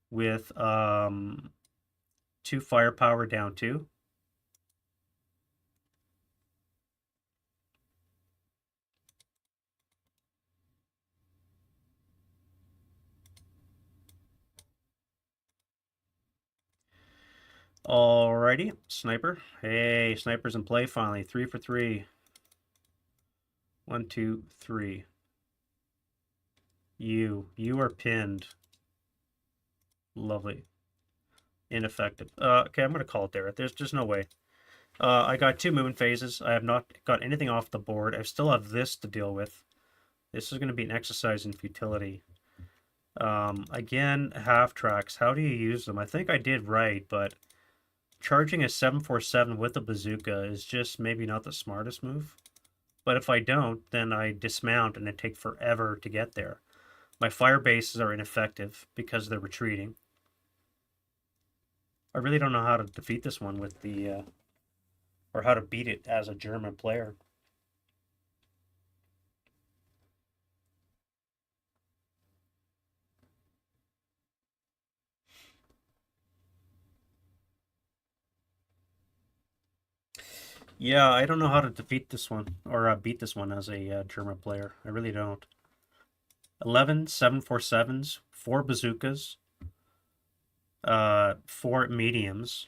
with 2 firepower down 2. Alrighty, sniper. Hey, sniper's in play finally. 3 for 3. 1, 2, 3. You are pinned. Lovely. Ineffective. Okay, I'm gonna call it there. There's just no way. I got 2 movement phases. I have not got anything off the board. I still have this to deal with. This is going to be an exercise in futility. Again, half tracks. How do you use them? I think I did right, but charging a 747 with a bazooka is just maybe not the smartest move. But if I don't, then I dismount and it takes forever to get there. My fire bases are ineffective because they're retreating. I really don't know how to defeat this one with the, or how to beat it as a German player. Yeah, I don't know how to defeat this one or beat this one as a German player. I really don't. 11 747s, 4 bazookas, 4 mediums.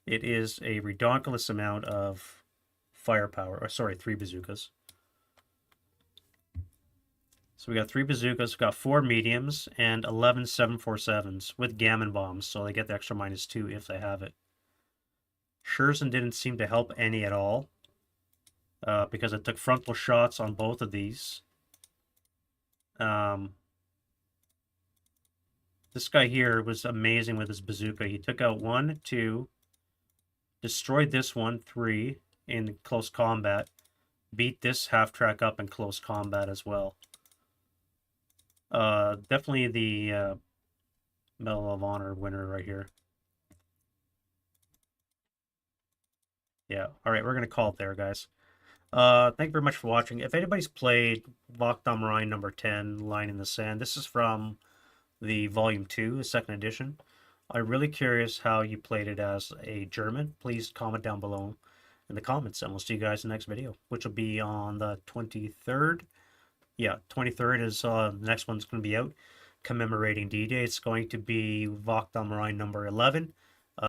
It is a redonkulous amount of firepower. Or sorry, 3 bazookas. So we got 3 bazookas, we got 4 mediums, and 11 747s with gammon bombs, so they get the extra -2 if they have it. Scherzen didn't seem to help any at all, because it took frontal shots on both of these. This guy here was amazing with his bazooka. He took out 1, 2, destroyed this one, 3 in close combat, beat this half track up in close combat as well. Definitely the Medal of Honor winner right here. Yeah. All right, we're gonna call it there, guys. Thank you very much for watching. If anybody's played Wacht Rhein number 10, Line in the Sand, this is from the Volume 2, the second edition. I'm really curious how you played it as a German. Please comment down below in the comments, and we'll see you guys in the next video, which will be on the 23rd. Yeah, 23rd is the next one's going to be out, commemorating D-Day. It's going to be Wacht Rhein number 11.